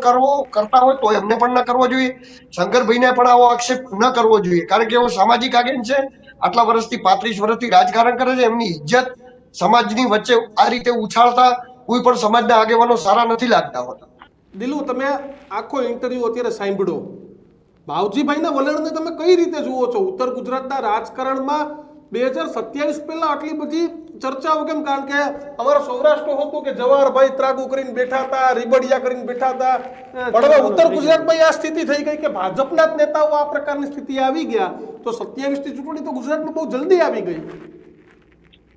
કરતા હોય તો એમને પણ ન કરવો જોઈએ. શંકરભાઈને પણ આવો આક્ષેપ ન કરવો જોઈએ. કારણ કે એવો સામાજિક આગેવાન છે, આટલા વર્ષથી 35 વર્ષથી રાજકારણ કરે છે. એમની ઇજ્જત સમાજની વચ્ચે આ રીતે ઉછાળતા કોઈ પણ સમાજના આગેવાનો સારા નથી લાગતા હોતા. દિલુ, તમે આખો ઇન્ટરવ્યુ અત્યારે સાંભળ્યો. માવજીભાઈના વલણને તમે કઈ રીતે જુઓ છો? ઉત્તર ગુજરાતના રાજકારણમાં 2027 પહેલા આટલી બધી ચર્ચાઓ કેમ? કારણ કે અમારા સૌરાષ્ટ્ર હતું કે જવાહરભાઈ ત્રાગુ કરીને બેઠા હતા, રીબડિયા કરીને બેઠા હતા. પણ હવે ઉત્તર ગુજરાતમાં આ સ્થિતિ થઈ ગઈ કે ભાજપના જ નેતાઓ આ પ્રકારની સ્થિતિ આવી ગયા, તો 27ની ચૂંટણી તો ગુજરાતમાં બહુ જલ્દી આવી ગઈ.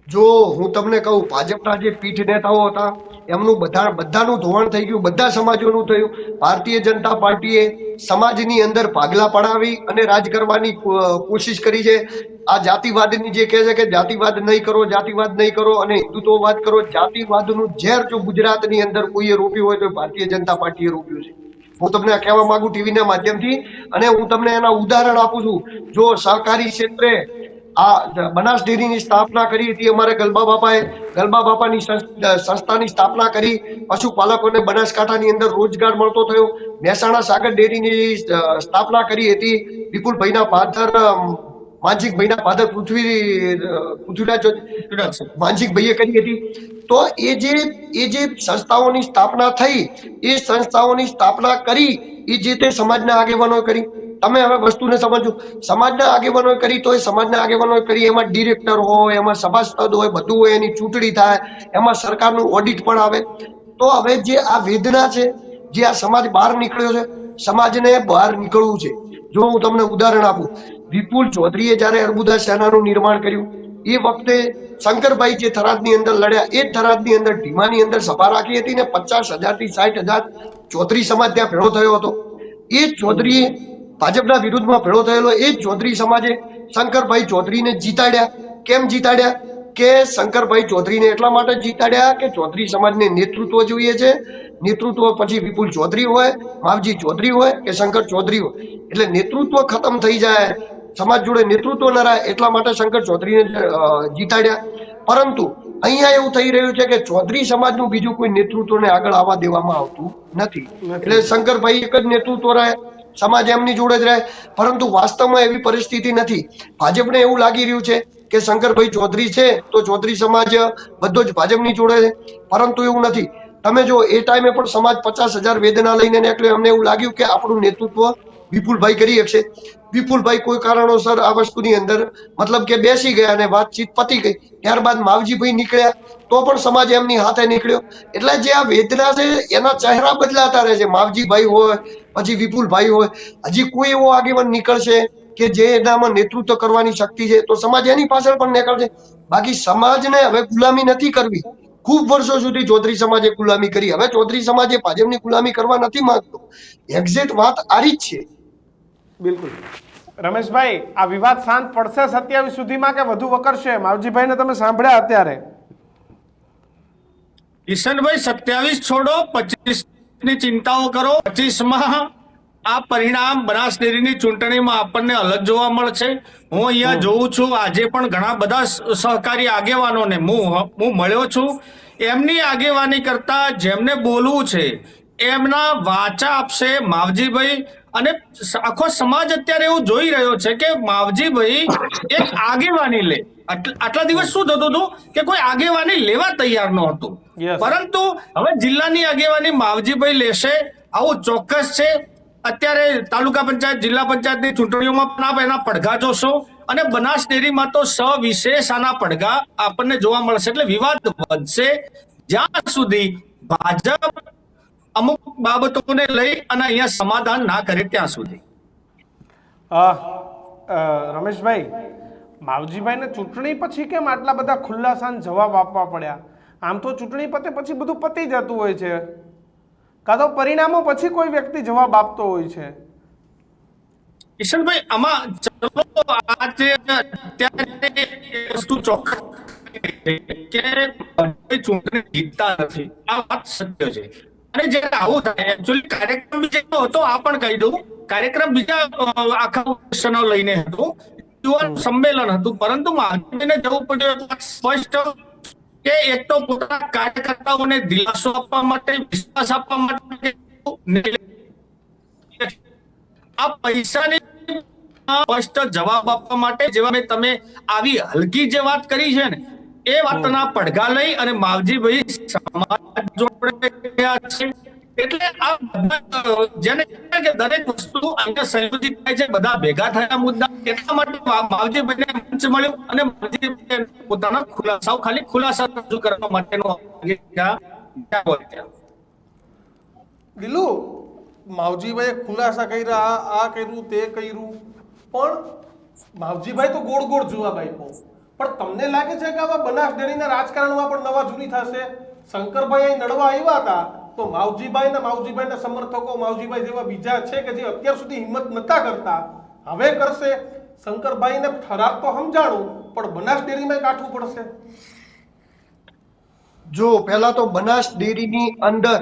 જો હું તમને કહું, ભાજપના જે પીઠ નેતાઓ હતા એમનું બધાનું ધોવાણ થઈ ગયું, બધા સમાજોનું થયું. ભારતીય જનતા પાર્ટીએ સમાજની અંદર ભાગલા પડાવી અને રાજ કરવાની કોશિશ કરી છે. આ જાતિવાદની જે કહે છે કે જાતિવાદ નહીં કરો, જાતિવાદ નહીં કરો અને હિન્દુત્વવાદ કરો, જાતિવાદનું ઝેર જો ગુજરાતની અંદર કોઈએ રોપ્યું હોય તો ભારતીય જનતા પાર્ટીએ રોપ્યું છે. હું તમને આ કહેવા માંગુ ટીવીના માધ્યમથી, અને હું તમને એના ઉદાહરણ આપું છું. જો સહકારી ક્ષેત્રે આ બનાસ ડેરીની સ્થાપના કરી હતી અમારે ગલબા બાપાએ, ગલબા બાપાની સંસ્થાની સ્થાપના કરી, પશુપાલકોને બનાસકાંઠાની અંદર રોજગાર મળતો થયો. મહેસાણા સાગર ડેરીની સ્થાપના કરી હતી વિપુલભાઈના ફાધર માનસિંહભાઈના ફાધર પૃથ્વીરાજ માનસિંહભાઈએ કરી હતી. તો એ જે સંસ્થાઓની સ્થાપના થઈ, એ સંસ્થાઓની સ્થાપના કરી એ જે તે સમાજના આગેવાનોએ કરી. તમે હવે વસ્તુને સમજો, સમાજના આગેવાનોએ કરી તો એ સમાજના આગેવાનોએ કરી, એમાં ડિરેક્ટર હોય, એમાં સભાસદ હોય, બધું હોય, એની ચૂંટણી થાય, એમાં સરકારનું ઓડિટ પણ આવે. તો હવે જે આ વેદના છે, જે આ સમાજ બહાર નીકળ્યો છે, સમાજને બહાર નીકળવું છે. જો હું તમને ઉદાહરણ આપું, વિપુલ ચૌધરીએ જ્યારે અર્બુદા સેનાનું નિર્માણ કર્યું એ વખતે શંકરભાઈ જે થરાદની અંદર લડ્યા, એ થરાદની અંદર ઢીમાની અંદર સભા રાખી હતી ને 50,000 થી 60,000 ચૌધરી સમાજ ત્યાં ભેળો થયો હતો. એ ચૌધરીએ ભાજપના વિરુદ્ધમાં ભેળો થયેલો એ ચૌધરી સમાજે શંકરભાઈ ચૌધરીને જીતાડ્યા. કેમ જીતાડ્યા? કે શંકરભાઈ ચૌધરીને એટલા માટે જીતાડ્યા કે ચૌધરી સમાજને નેતૃત્વ જોઈએ છે. નેતૃત્વ પછી વિપુલ ચૌધરી હોય, માવજી ચૌધરી હોય કે શંકર ચૌધરી હોય, એટલે નેતૃત્વ ખતમ થઈ જાય, સમાજ જોડે નેતૃત્વ ન રહે, એટલા માટે શંકર ચૌધરીને જીતાડ્યા. પરંતુ અહીંયા એવું થઈ રહ્યું છે કે ચૌધરી સમાજનું બીજું કોઈ નેતૃત્વને આગળ આવવા દેવામાં આવતું નથી. એટલે શંકરભાઈ એક જ નેતૃત્વ રહે, સમાજ એમની જોડે જ રહે. પરંતુ વાસ્તવમાં એવી પરિસ્થિતિ નથી. ભાજપને એવું લાગી રહ્યું છે કે શંકરભાઈ ચૌધરી છે તો ચૌધરી સમાજ બધો જ ભાજપની જોડે છે, પરંતુ એવું નથી. તમે જો એ ટાઈમે પણ સમાજ 50,000 વેદના લઈને નીકળ્યો. અમને એવું લાગ્યું કે આપણું નેતૃત્વ વિપુલભાઈ કરી શકશે. વિપુલભાઈ કોઈ કારણોસર આ વસ્તુની અંદર મતલબ કે બેસી ગયા અને વાતચીત પતી ગઈ. ત્યારબાદ માવજીભાઈ નીકળ્યા તો પણ સમાજ એમની હાથે નીકળ્યો. એટલે જે આ વેદના છે એના ચહેરા બદલાતા રહે છે. માવજીભાઈ હોય, પછી વિપુલભાઈ હોય, હજી કોઈ એવો આગેવાન નીકળશે કે જે એનામાં નેતૃત્વ કરવાની શક્તિ છે તો સમાજ એની પાછળ પણ નીકળશે. બાકી સમાજને હવે ગુલામી નથી કરવી. ખૂબ વર્ષો સુધી ચૌધરી સમાજે ગુલામી કરી, હવે ચૌધરી સમાજે ભાજપની ગુલામી કરવા નથી માંગતો. એક્ઝેક્ટ વાત આરી જ છે. બિલકુલ. રમેશભાઈ, આ વિવાદ શાંત પડશે 27 સુધીમાં કે વધુ વકરશે? માવજીભાઈને તમે સાંભળ્યા અત્યારે. કિશનભાઈ, 27 છોડો, 25 ની ચિંતાઓ કરો. 25માં આ પરિણામ બનાસ ડેરીની ચૂંટણીમાં આપણને અલગ જોવા મળશે. હું અહીંયા જોઉં છું આજે પણ ઘણા બધા સહકારી આગેવાનોને હું મળ્યો છું. એમની આગેવાની કરતા જેમને બોલવું છે એમના વાચા આપશે માવજીભાઈ. અને આખો સમાજ અત્યારે એવું જોઈ રહ્યો છે કે માવજીભાઈ એક આગેવાની લે. આટલા દિવસ શું થતું હતું કે કોઈ આગેવાની લેવા તૈયાર ન હતું, Yes. પરંતુ હવે જિલ્લાની આગેવાની માવજીભાઈ લેશે આવું ચોક્કસ છે. અત્યારે તાલુકા પંચાયત જિલ્લા પંચાયતની ચૂંટણીઓમાં પણ આપ એના પડઘા જોશો અને બનાસ ડેરીમાં તો સવિશેષ આના પડઘા આપણને જોવા મળશે. એટલે વિવાદ વધશે જ્યાં સુધી ભાજપ અમુક બાબતોને લઈ અને અહીંયા સમાધાન ના કરે ત્યાં સુધી. રમેશભાઈ, માવજીભાઈને ચૂંટણી પછી કેમ આટલા બધા ખુલ્લાસાન જવાબ આપવા પડ્યા? આમ તો ચૂંટણી પતે પછી બધું પતી જતું હોય છે, કાં તો પરિણામો પછી કોઈ વ્યક્તિ જવાબ આપતો હોય છે. કિશનભાઈ, આમાં ચલો આજે અત્યારે વસ્તુ ચોક્કસ કે ચૂંટણી જીતતા નથી, આ વાત સત્ય છે. અને જ્યારે આવું થાય, એકચ્યુઅલી કાર્યક્રમ બીજો હતો, આ પણ કહી દઉં, કાર્યક્રમ બીજા આખા ઉદ્દેશનો લઈને હતું, યુવાન સંમેલન હતું, પરંતુ માધવને જવું પડ્યું સ્પષ્ટ કે એક તો પોતાના કાર્યકર્તાઓને દિલાસો આપવા માટે, વિશ્વાસ આપવા માટે આ પૈસાની સ્પષ્ટ જવાબ આપવા માટે, જેવા મેં તમે આવી હલકી જે વાત કરી છે ને એ વાતના પડઘા લઈ અને માવજીભાઈ સમાજ જોડે ગયા છે. એટલે આ બધા જેને કહેવાય કે દરેક વસ્તુ અહીંયા સંયોજિત થાય છે, બધા ભેગા થયા મુદ્દા, એટલા માટે માવજીભાઈને મંચ મળ્યું અને માવજીભાઈ પોતાના ખુલાસાઓ ખાલી ખુલાસા રજૂ કરવા માટેનો દિલુ, માવજીભાઈએ ખુલાસા કર્યા, આ કર્યું, તે કર્યું, પણ માવજીભાઈ તો ગોળ ગોળ જવાબ આપ્યો. પણ તમને લાગે છે કે આવા બનાસ ડેરીના રાજકારણમાં પણ નવા જૂની થશે? શંકરભાઈ અહીં લડવા આવ્યા હતા તો માવજીભાઈના સમર્થકો, માવજીભાઈ જેવા બીજા છે કે જે અત્યાર સુધી હિંમત નતા કરતા, હવે કરશે. શંકરભાઈને ઠરાવ તો સમજાણું, પણ બનાસ ડેરીમાં કાઠવું પડશે. જો પહેલા તો બનાસ ડેરીની અંદર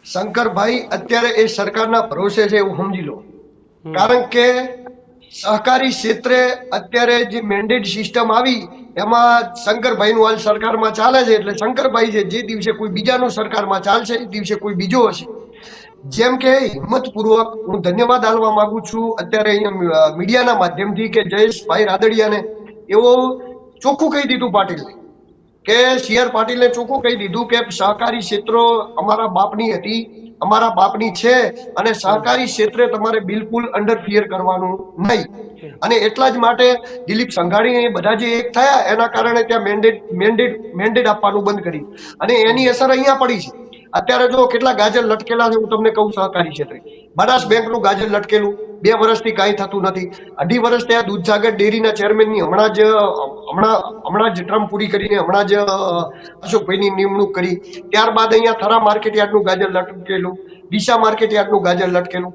શંકરભાઈ અત્યારે એ સરકારના ભરોસે છે એવું સમજી લો. કારણ કે સહકારી ક્ષેત્રે અત્યારે જે મેન્ડેટ સિસ્ટમ આવી એમાં શંકરભાઈનું હાલ સરકારમાં ચાલે છે. એટલે શંકરભાઈ છે જે દિવસે કોઈ બીજાનું સરકારમાં ચાલશે એ દિવસે કોઈ બીજો હશે. જેમ કે હિંમતપૂર્વક હું ધન્યવાદ આપવા માંગુ છું અત્યારે અહીંયા મીડિયાના માધ્યમથી કે જયેશભાઈ રાદડિયાને એવો ચોખ્ખું કહી દીધું પાટીલને કે સી.આર. પાટીલે ચોખ્ખું કહી દીધું કે સહકારી ક્ષેત્રો અમારા બાપની હતી, અમારા બાપની છે અને સહકારી ક્ષેત્રે તમારે બિલકુલ અંડરફિયર કરવાનું નહીં. અને એટલા જ માટે દિલીપ સંઘાણી બધા જે એક થયા એના કારણે ત્યાં મેન્ડેટ આપવાનું બંધ કર્યું અને એની અસર અહીંયા પડી છે. અત્યારે જો કેટલા ગાજર લટકેલા છે હું તમને કહું. સહકારી ક્ષેત્રે બનાસ બેંકનું ગાજર લટકેલું 2 વર્ષથી કાંઈ થતું નથી. 2.5 વર્ષ ત્યાં દૂધસાગર ડેરીના ચેરમેનની હમણાં જ ટર્મ પૂરી કરીને હમણાં જ અશોકભાઈની નિમણૂક કરી. ત્યારબાદ અહીંયા થરા માર્કેટ યાર્ડનું ગાજર લટકેલું, ડીસા માર્કેટ યાર્ડનું ગાજર લટકેલું,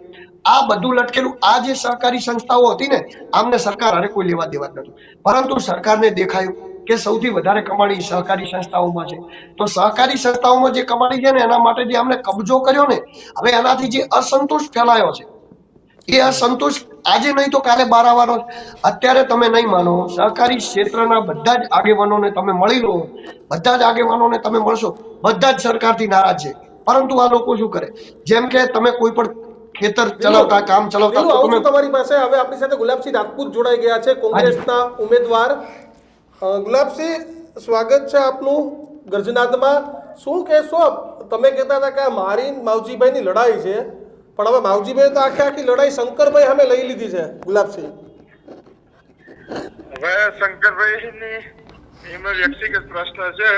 આ બધું લટકેલું. આ જે સહકારી સંસ્થાઓ હતી ને આમને સરકાર હારે કોઈ લેવા દેવા નતું, પરંતુ સરકારને દેખાયું કે સૌથી વધારે કમાણી સહકારી સંસ્થાઓમાં છે. તો સહકારી સંસ્થાઓમાં જે કમાણી છે ને એના માટે જે અમને કબજો કર્યો ને, હવે એનાથી જે અસંતોષ ફેલાયો છે એ અસંતોષ આજે નહીં તો કાલે બહાર આવવાનો. અત્યારે તમે નહીં માનો, સહકારી ક્ષેત્રના બધા જ આગેવાનોને તમે મળી લો, બધા જ આગેવાનોને તમે મળશો, બધા જ સરકારથી નારાજ છે. પરંતુ આ લોકો શું કરે, જેમ કે તમે કોઈ પણ ખેતર ચલાવતા, કામ ચલાવતા, તો તમે તમારી પાસે હવે આપણી સાથે ગુલાબસિંહ રાજપૂત જોડાઈ ગયા છે, કોંગ્રેસના ઉમેદવાર. ગુલાબસિંહ, સ્વાગત છે આપનું ગર્જનાદમાં. શું કહેશો? તમે કહેતા હતા કે આ મારી માવજીભાઈની લડાઈ છે, પણ હવે માવજીભાઈ તો આખી લડાઈ શંકરભાઈ સામે લઈ લીધી છે. ગુલાબસિંહ, હવે શંકરભાઈની એમનો વ્યક્તિગત પ્રશ્ન છે.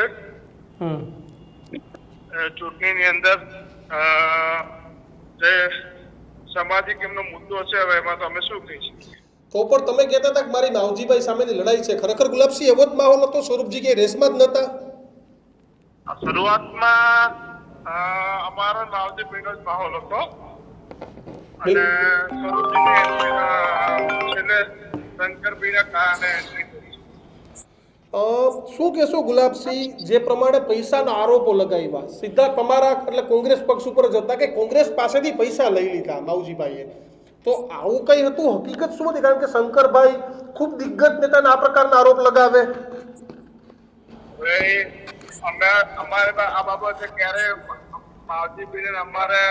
ચૂંટણીની અંદર જે સામાજિક એમનો મુદ્દો છે, હવે એમાં તો અમે શું કહી શકીએ? તો પણ તમે કહેતા હતા કે મારી માવજીભાઈ સામેની લડાઈ છે. ખરેખર ગુલાબસિંહ એવો જ માહોલ હતો? સ્વરૂપજી કે રેસમાં જ નતા? શરૂઆતમાં અમારો માવજીભાઈનો જ માહોલ હતો અને છેલ્લે શંકરભાઈના કારણે શું કહેશો ગુલાબસિંહ? જે પ્રમાણે પૈસાના આરોપો લગાવ્યા સીધા તમારા એટલે કોંગ્રેસ પક્ષ ઉપર જ હતા કે કોંગ્રેસ પાસેથી પૈસા લઈ લીધા માવજીભાઈએ, તો આવું કઈ હતું? હકીકત શું હતી? કારણ કે શંકરભાઈ ખૂબ દિગ્ગજ નેતાને આ પ્રકારના આરોપ લગાવે. હવે અમારે આ બાબતે ક્યારે માવજીભાઈને અમારે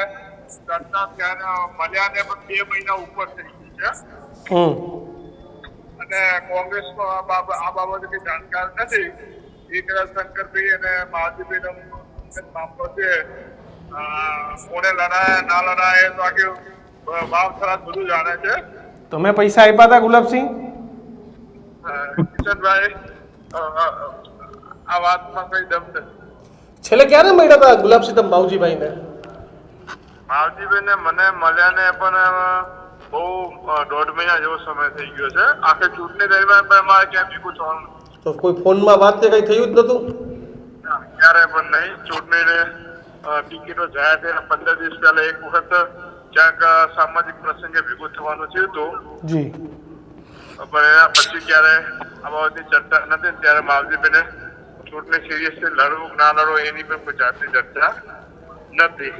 ચર્ચા ત્યારે મળ્યા ને પણ 2 મહિના ઉપર થઈ ગયું છે અને કોંગ્રેસમાં આ બાબતે કઈ જાણકાર નથી. એ કદાચ શંકરભાઈ અને માવજીભાઈ મામલો છે કોને લડાયા ના લડાયા તો આખી વાવ થરાદ બધું જાણે છે. તમે પૈસા આપ્યા હતા ગુલાબસિંહ? કિશનભાઈ આ વાતમાં કઈ દમ નથી. છેલ્લે ક્યારે મળ્યા હતા ગુલાબસિંહ તમે માવજીભાઈને? માવજીભાઈને મને મળ્યા ને પણ બહુ 1.5 મહિના જેવો સમય થઈ ગયો છે. આખી ચૂંટણી દરમિયાન પણ મારે ક્યાં ભેગું થવાનું તો કોઈ ફોનમાં વાત કે કઈ થયું જ નતું? ક્યારે પણ નહીં. ચૂંટણીને ટિકિટો જાહેર થયા 15 દિવસ પહેલા એક વખત ક્યાંક સામાજિક પ્રસંગે ભેગું થવાનું થયું હતું જી. પણ એના પછી ક્યારે આ બાબતની ચર્ચા નથી. ત્યારે માવજીભાઈને ચૂંટણી સિરિયસલી લડવું ના લડવું એની પણ કોઈ જાતની ચર્ચા નથી.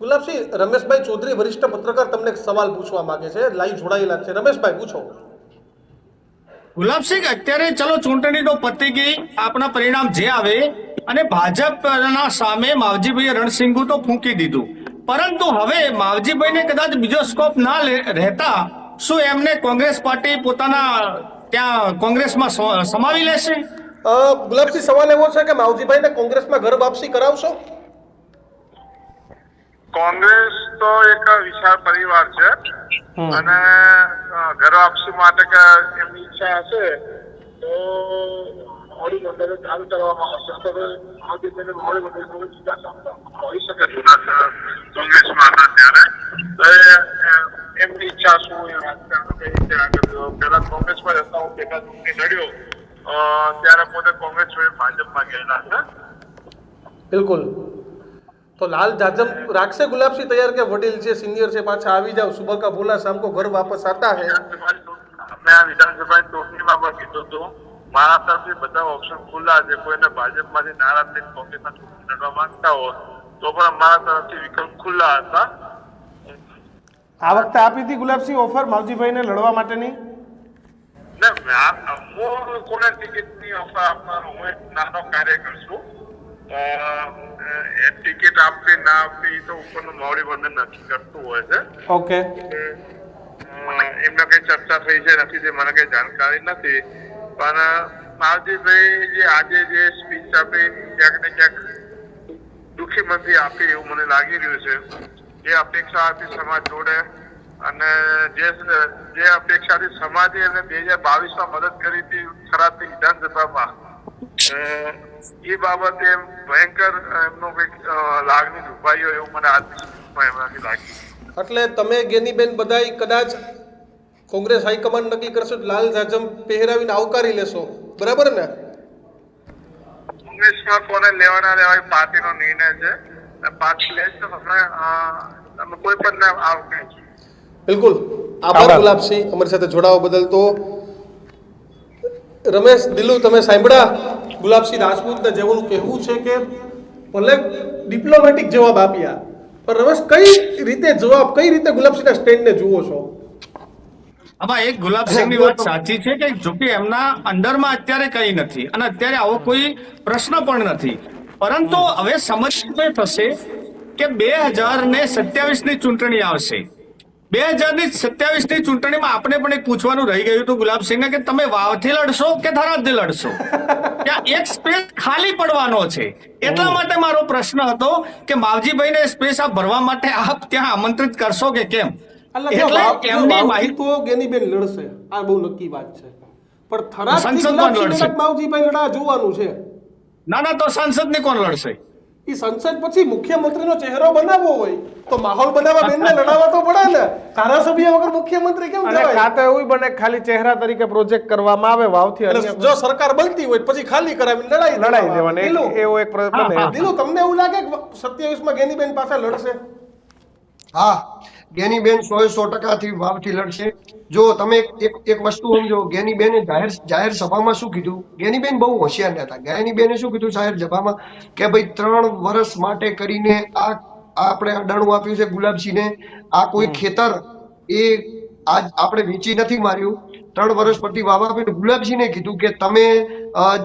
ગુલાબસિંહ, રમેશભાઈ ચૌધરી વરિષ્ઠ પત્રકાર તમને એક સવાલ પૂછવા માંગે છે, લાઈવ જોડાયેલા છે. રમેશભાઈ પૂછો. ગુલાબસિંહ, અત્યારે ચલો ચૂંટણી તો પતી ગઈ, આપણા પરિણામ જે આવે અને ભાજપના સામે માવજીભાઈએ રણસિંગુ તો ફૂંકી દીધું, પરંતુ હવે માવજીભાઈને કદાચ બીજો સ્કોપ ના રહેતા શું એમને કોંગ્રેસ પાર્ટી પોતાના ત્યાં કોંગ્રેસમાં સમાવી લેશે? ગુલાબસિંહ, સવાલ એવો છે કે માવજીભાઈને કોંગ્રેસમાં ઘર વાપસી કરાવશો? કોંગ્રેસ તો એક વિશાળ પરિવાર છે અને ઘર વાપસી માટે કે એમની ઈચ્છા હશે તો મોડી મંડળે ચાલુ કરવામાં આવશે. તો માવજીભાઈને મોડી મંડળ હોઈ શકે કોંગ્રેસમાં હતા ત્યારે એમની ઈચ્છા શું એ રાજકારણ કઈ રીતે આગળ પહેલા કોંગ્રેસમાં હતા. હું પેટા ચૂંટણી લડ્યો ત્યારે પોતે કોંગ્રેસ છોડી ભાજપમાં ગયેલા છે. બિલકુલ. તો લાલ જાજમ રાખશે ગુલાબસિંહ તૈયાર કે વડીલ છે, સિનિયર છે, પાછા આવી જાવ, સુબહ કા ભૂલા શામ કો ઘર વાપસ આતા હે? મેં આ વિધાનસભાની ચૂંટણીમાં પણ કીધું હતું મારા તરફથી બધા ઓપ્શન ખુલ્લા છે. કોઈને ભાજપમાંથી નારાજ થઈને કોંગ્રેસમાં ચૂંટણી લડવા માંગતા હોય તો પણ મારા તરફથી વિકલ્પ ખુલ્લા હતા. આ વખતે આપી હતી ગુલાબસિંહ ઓફર માવજીભાઈને લડવા માટેની? ને હું કોને ટિકિટની ઓફર આપનારો હું એક નાનો કાર્યકર છું. એ ટિકિટ આપવી ના આપવી તો ઉપરનું મોવડી બંધન નક્કી કરતું હોય છે. ઓકે. એમને કઈ ચર્ચા થઈ છે નથી તે મને કઈ જાણકારી નથી. પણ માવજીભાઈ જે આજે જે સ્પીચ આપી ક્યાંક ને ક્યાંક દુઃખી મંદી આપી એવું મને લાગી રહ્યું છે. એ અપેક્ષાથી સમાજ જોડે અને જે અપેક્ષાથી સમાજે એને 2022માં મદદ કરી હતી થરાદની વિધાનસભામાં એ બાબતે ભયંકર એમનો કઈક લાગણી દુભાઈ હોય એવું મને આજની એમનાથી લાગ્યું. એટલે તમે ગેનીબેન બધાય કદાચ કોંગ્રેસ હાઈકમાન્ડ નક્કી કરશો લાલ જાજમ પહેરાવીને આવકારી લેશો, બરાબર ને? કોંગ્રેસમાં કોને લેવાના લેવા પાર્ટીનો નિર્ણય છે. પાર્ટી લેશે તો તમે કોઈ પણ આવકારી. બિલકુલ. આભાર ગુલાબસિંહ અમારી સાથે જોડાવા બદલ. તો રમેશ દિલુ, તમે સાંભળ્યા ગુલાબસિંહ રાજપૂતને જેવું કહેવું છે કે ભલે ડિપ્લોમેટિક જવાબ આપ્યા, પણ રમેશ કઈ રીતે ગુલાબસિંહના સ્ટેન્ડને જુઓ છો? આમાં એક ગુલાબસિંહની વાત સાચી છે કે જોકે એમના અંડરમાં અત્યારે કઈ નથી અને અત્યારે આવો કોઈ પ્રશ્ન પણ નથી, પરંતુ હવે સમજ થશે કે 2027ની ચૂંટણી આવશે. 2027ની ચૂંટણીમાં આપણે પણ એક પૂછવાનું રહી ગયું હતું ગુલાબસિંહને કે તમે વાવથી લડશો કે થરાદથી લડશો? ત્યાં એક સ્પેસ ખાલી પડવાનો છે. એટલા માટે મારો પ્રશ્ન હતો કે માવજીભાઈને સ્પેસ આ ભરવા માટે આપ ત્યાં આમંત્રિત કરશો કે કેમ? એટલે એમની માહિતી તો ગેનીબેન લડશે, આ બહુ નક્કી વાત છે. પણ થરાદથી ગુલાબસિંહ માવજીભાઈ લડા જોવાનું છે. ના તો સાંસદને કોણ લડશે? એ સંસદ પછી મુખ્યમંત્રીનો ચહેરો બનાવવો હોય તો માહોલ બનાવવા બેનને લડાવવા તો પડે ને. ધારાસભ્ય વગર મુખ્યમંત્રી કેમ અને કાતે એવું બને ખાલી ચહેરા તરીકે પ્રોજેક્ટ કરવામાં આવે વાવથી. જો સરકાર બનતી હોય પછી ખાલી કરાવી લડાઈ દેવાની એવો એક બને. દિલુ, તમને એવું લાગે કે 27માં ગેનીબેન પાસે લડશે? હા, ગેનીબેન 100% વાવથી લડશે. જો તમે એક વસ્તુ સમજો, ગેનીબેને જાહેર સભામાં શું કીધું? ગેનીબેન બહુ હોશિયાર હતા. ગેનીબેને શું કીધું જાહેર સભામાં કે ભાઈ 3 વર્ષ માટે કરીને આ આપણે અડાણું આપ્યું છે ગુલાબસિંહને. આ કોઈ ખેતર એ આજ આપણે વેચી નથી માર્યું. 3 વર્ષ પછી વાવાબેન ગુલાબસિંહને કીધું કે તમે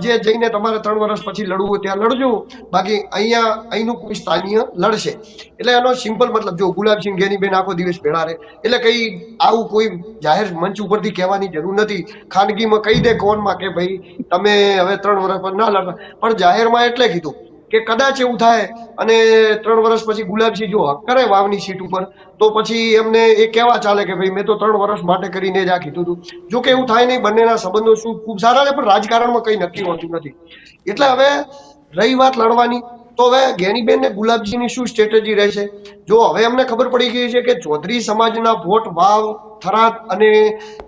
જે જઈને તમારે 3 વર્ષ પછી લડવું હોય ત્યાં લડજો, બાકી અહીંનું કોઈ સ્થાનીય લડશે. એટલે એનો સિમ્પલ મતલબ જો ગુલાબસિંહ ગેનીબેન આખો દિવસ ભેળા રહે એટલે કઈ આવું કોઈ જાહેર મંચ ઉપરથી કહેવાની જરૂર નથી. ખાનગીમાં કહી દે કોનમાં કે ભાઈ તમે હવે 3 વર્ષ પછી ના લડવા, પણ જાહેરમાં એટલે કીધું કે કદાચ એવું થાય અને 3 વર્ષ પછી ગુલાબસિંહ જો હક કરે વાવની સીટ ઉપર તો પછી એમને એ કહેવા ચાલે કે ભાઈ મેં તો 3 વર્ષ માટે કરીને જ આ કીધું હતું. જો કે એવું થાય નહીં, બંનેના સંબંધો શું ખૂબ સારા છે, પણ રાજકારણમાં કઈ નક્કી હોતું નથી. એટલે હવે રહી વાત લડવાની, તો હવે ગેનીબેન ને ગુલાબસિંહની શું સ્ટ્રેટેજી રહેશે? જો હવે અમને ખબર પડી ગઈ છે કે ચૌધરી સમાજના વોટ વાવ, થરાદ અને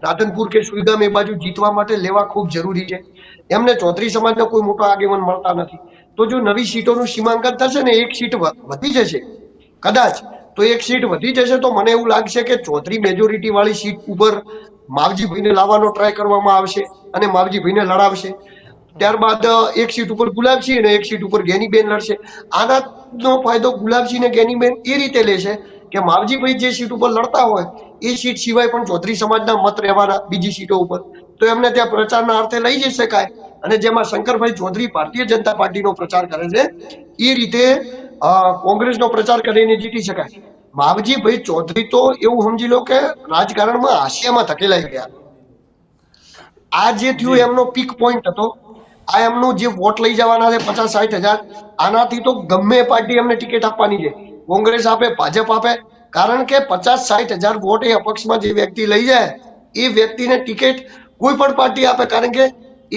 રાધનપુર કે સુઈગામ એ બાજુ જીતવા માટે લેવા ખૂબ જરૂરી છે. એમને ચૌધરી સમાજના કોઈ મોટા આગેવાન મળતા નથી. તો જો નવી સીટોનું સીમાંકન થશે ને, એક સીટ વધી જશે કદાચ, તો એક સીટ વધી જશે તો મને એવું લાગશે કે ચૌધરી મેજોરિટી વાળી સીટ ઉપર માવજીભાઈને લાવવાનો ટ્રાય કરવામાં આવશે અને માવજીભાઈને લડાવશે. ત્યારબાદ એક સીટ ઉપર ગુલાબસિંહ અને એક સીટ ઉપર ગેનીબેન લડશે. આનાનો ફાયદો ગુલાબસિંહ ને ગેનીબેન એ રીતે લેશે કે માવજીભાઈ જે સીટ ઉપર લડતા હોય એ સીટ સિવાય પણ ચૌધરી સમાજના મત રહેવાના બીજી સીટો ઉપર, તો એમને ત્યાં પ્રચારના અર્થે લઈ જઈ શકાય. અને જેમાં શંકરભાઈ ચૌધરી ભારતીય જનતા પાર્ટીનો પ્રચાર કરે છે એ રીતે કોંગ્રેસનો પ્રચાર કરીને જીતી શકાય. માવજીભાઈ ચૌધરી તો એવું સમજી લો કે રાજકારણમાં હાસ્યામાં ધકેલાઈ ગયા. આ જે થયું એમનો પીક પોઈન્ટ હતો. આ એમનું જે વોટ લઈ જવાના છે 50-60 હજાર, આનાથી તો ગમે પાર્ટી એમને ટિકિટ આપવાની છે, કોંગ્રેસ આપે, ભાજપ આપે, કારણ કે 50-60 હજાર વોટ એ અપક્ષમાં જે વ્યક્તિ લઈ જાય એ વ્યક્તિને ટિકિટ કોઈ પણ પાર્ટી આપે, કારણ કે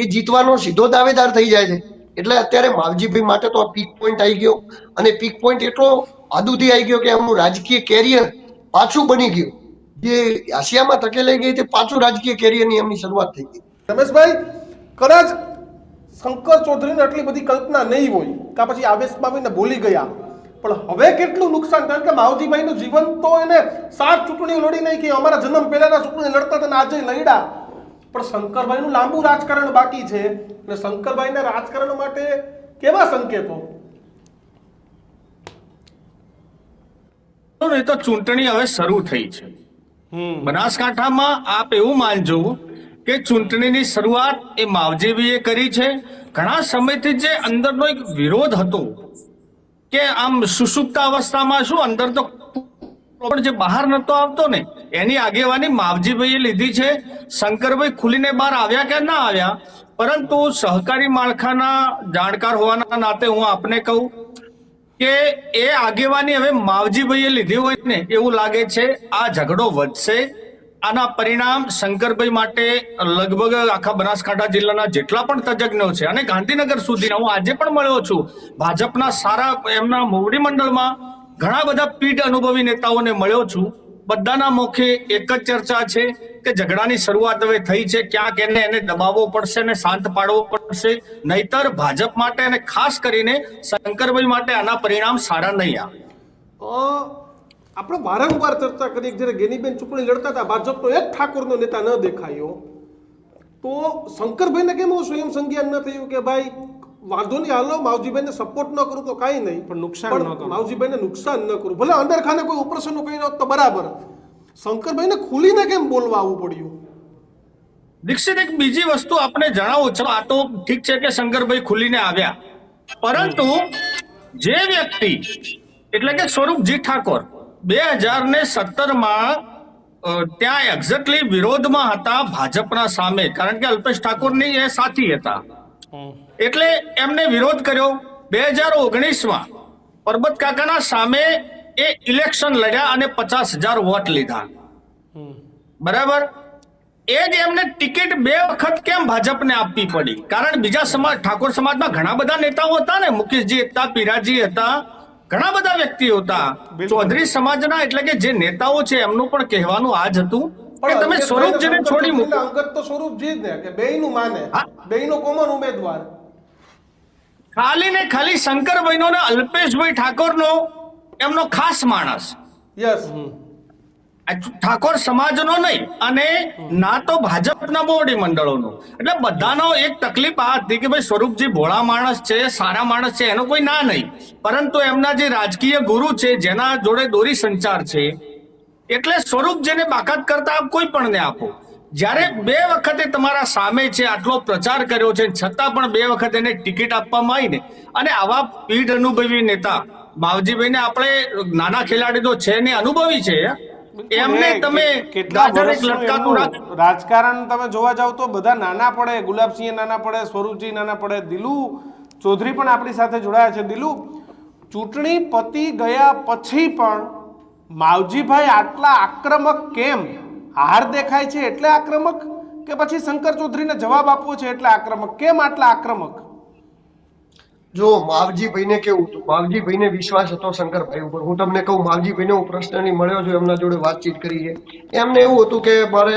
એ જીતવાનો સીધો દાવેદાર થઈ જાય છે. એટલે અત્યારે માવજીભાઈ માટે તો આ પીક પોઈન્ટ આવી ગયો, અને પીક પોઈન્ટ એટલો હદુથી આવી ગયો કે એમનું રાજકીય કેરિયર પાછું બની ગયું. જે આશિયામાં ધકેલાઈ ગઈ તે પાછું રાજકીય કેરિયરની એમની શરૂઆત થઈ ગઈ. રમેશભાઈ, કદાચ શંકર ચૌધરીને આટલી બધી કલ્પના નહીં હોય કે પછી આવેશમાં આવીને બોલી ગયા, પણ હવે કેટલું નુકસાન, કારણ કે માવજીભાઈનું જીવન તો એને 7 ચૂંટણીઓ લડી નાખી, અમારા જન્મ પહેલાના ચૂંટણી લડતા હતા આજે લડ્યા, પણ શંકરભાઈનું લાંબુ રાજકારણ બાકી છે. અને શંકરભાઈના રાજકારણ માટે કેવા સંકેતો? એ તો ચૂંટણી હવે શરૂ થઈ છે. બનાસકાંઠામાં આપ એવું માનજો કે ચૂંટણીની શરૂઆત એ માવજીભાઈએ કરી છે. ઘણા સમયથી જે અંદરનો એક વિરોધ હતો કે આમ સુષુપ્ત અવસ્થામાં શું અંદર તો પણ જે બહાર નતો આવતો ને, એની આગેવાની માવજીભાઈએ લીધી છે. શંકરભાઈ ખુલીને બહાર આવ્યા કે ના આવ્યા, પરંતુ સહકારી માળખાના જાણકાર હોવાના નાતે હું આપને કહું કે એ આગેવાની હવે માવજીભાઈએ લીધી હોય ને એવું લાગે છે. આ ઝઘડો વધશે. આના પરિણામ શંકરભાઈ માટે લગભગ આખા બનાસકાંઠા જિલ્લાના જેટલા પણ તજજ્ઞો છે અને ગાંધીનગર સુધીના, હું આજે પણ મળ્યો છું ભાજપના સારા એમના મોવડી મંડળમાં ઘણા બધા પીઢ અનુભવી નેતાઓને મળ્યો છું. બધાના મુખે એક જ ચર્ચા છે કે ઝઘડાની શરૂઆત હવે થઈ છે. ક્યાંક એને દબાવવો પડશે ને શાંત પાડવો પડશે, નહીતર ભાજપ માટે અને ખાસ કરીને શંકરભાઈ માટે આના પરિણામ સારા નહીં આવે. આપણે વારંવાર ચર્ચા કરી કે જ્યારે ગેનીબેન ચૂંટણી લડતા હતા ભાજપનો એક ઠાકોરનો નેતા ન દેખાયો, તો શંકરભાઈને કેમ સ્વયં સંજ્ઞાન ન થયું કે ભાઈ વાંધો નહીં, હાલો માવજીભાઈને સપોર્ટ ન કરું તો કાંઈ નહીં, પણ નુકસાન માવજીભાઈને નુકસાન ન કરું. ભલે અંદરખાને કોઈ ઓપરેશન કર્યો તો બરાબર, શંકરભાઈને ખુલીને કેમ બોલવા આવવું પડ્યું? દીક્ષિત, એક બીજી વસ્તુ આપણે જણાવો. ચલો, આ તો ઠીક છે કે શંકરભાઈ ખુલીને આવ્યા, પરંતુ જે વ્યક્તિ એટલે કે સ્વરૂપજી ઠાકોર 2017માં ત્યાં એક્ઝેક્ટલી વિરોધમાં હતા ભાજપના સામે, કારણ કે અલ્પેશ ઠાકોરની એ સાથી હતા, એટલે એમને વિરોધ કર્યો. 2019માં પરબત કાકાના સામે એ ઇલેક્શન લડ્યા અને 50,000 વોટ લીધા. બરાબર. એ જ એમને ટિકિટ 2 વખત કેમ ભાજપને આપવી પડી? કારણ બીજા સમાજ, ઠાકોર સમાજમાં ઘણા બધા નેતાઓ હતા ને, મુકેશજી હતા, પીરાજી હતા, ઘણા બધા વ્યક્તિઓ હતા. ચૌધરી સમાજના એટલે કે જે નેતાઓ છે એમનું પણ કહેવાનું આ જ હતું કે તમે સ્વરૂપજીને છોડી મૂકો. અંગત તો સ્વરૂપજી જ ને, કે બેયનું માને, બેયનો કોમન ઉમેદવાર. ખાલી ને ખાલી શંકરભાઈનો ને અલ્પેશભાઈ ઠાકોરનો એમનો ખાસ માણસ. યસ. ઠાકોર સમાજનો નહીં અને ના તો ભાજપના મોવડી મંડળોનો. એટલે બધાનો એક તકલીફ આ હતી કે ભાઈ સ્વરૂપજી ભોળા માણસ છે, સારા માણસ છે, એનો કોઈ ના નહીં, પરંતુ એમના જે રાજકીય ગુરુ છે જેના જોડે દોરી સંચાર છે, એટલે સ્વરૂપજીને બાકાત કરતા કોઈ પણ ને આપો. જ્યારે 2 વખતે તમારા સામે છે, આટલો પ્રચાર કર્યો છે, છતાં પણ 2 વખત એને ટિકિટ આપવામાં આવી ને, અને આવા પીઢ અનુભવી નેતા માવજીભાઈને આપણે નાના ખેલાડી તો છે ને, અનુભવી છે, એમને તમે કેટલા ગાજર એક વર્ષનું લટકાતું એમનું રાજકારણ તમે જોવા જાવ તો બધા નાના પડે. ગુલાબસિંહ નાના પડે, સ્વરૂપજી નાના પડે, દિલુ ચૌધરી પણ આપણી સાથે જોડાયા છે. દિલુ, ચૂંટણી પતી ગયા પછી પણ માવજીભાઈ આટલા આક્રમક કેમ? હાર દેખાય છે એટલે આક્રમક, કે પછી શંકર ચૌધરીને જવાબ આપવો છે એટલે આક્રમક? કેમ આટલા આક્રમક? જો માવજીભાઈને કેવું હતું, માવજીભાઈને વિશ્વાસ હતો શંકરભાઈ ઉપર. હું તમને કહું, માવજીભાઈને હું પર્સનલી મળ્યો છું, એમના જોડે વાતચીત કરી છે. એમને એવું હતું કે મારે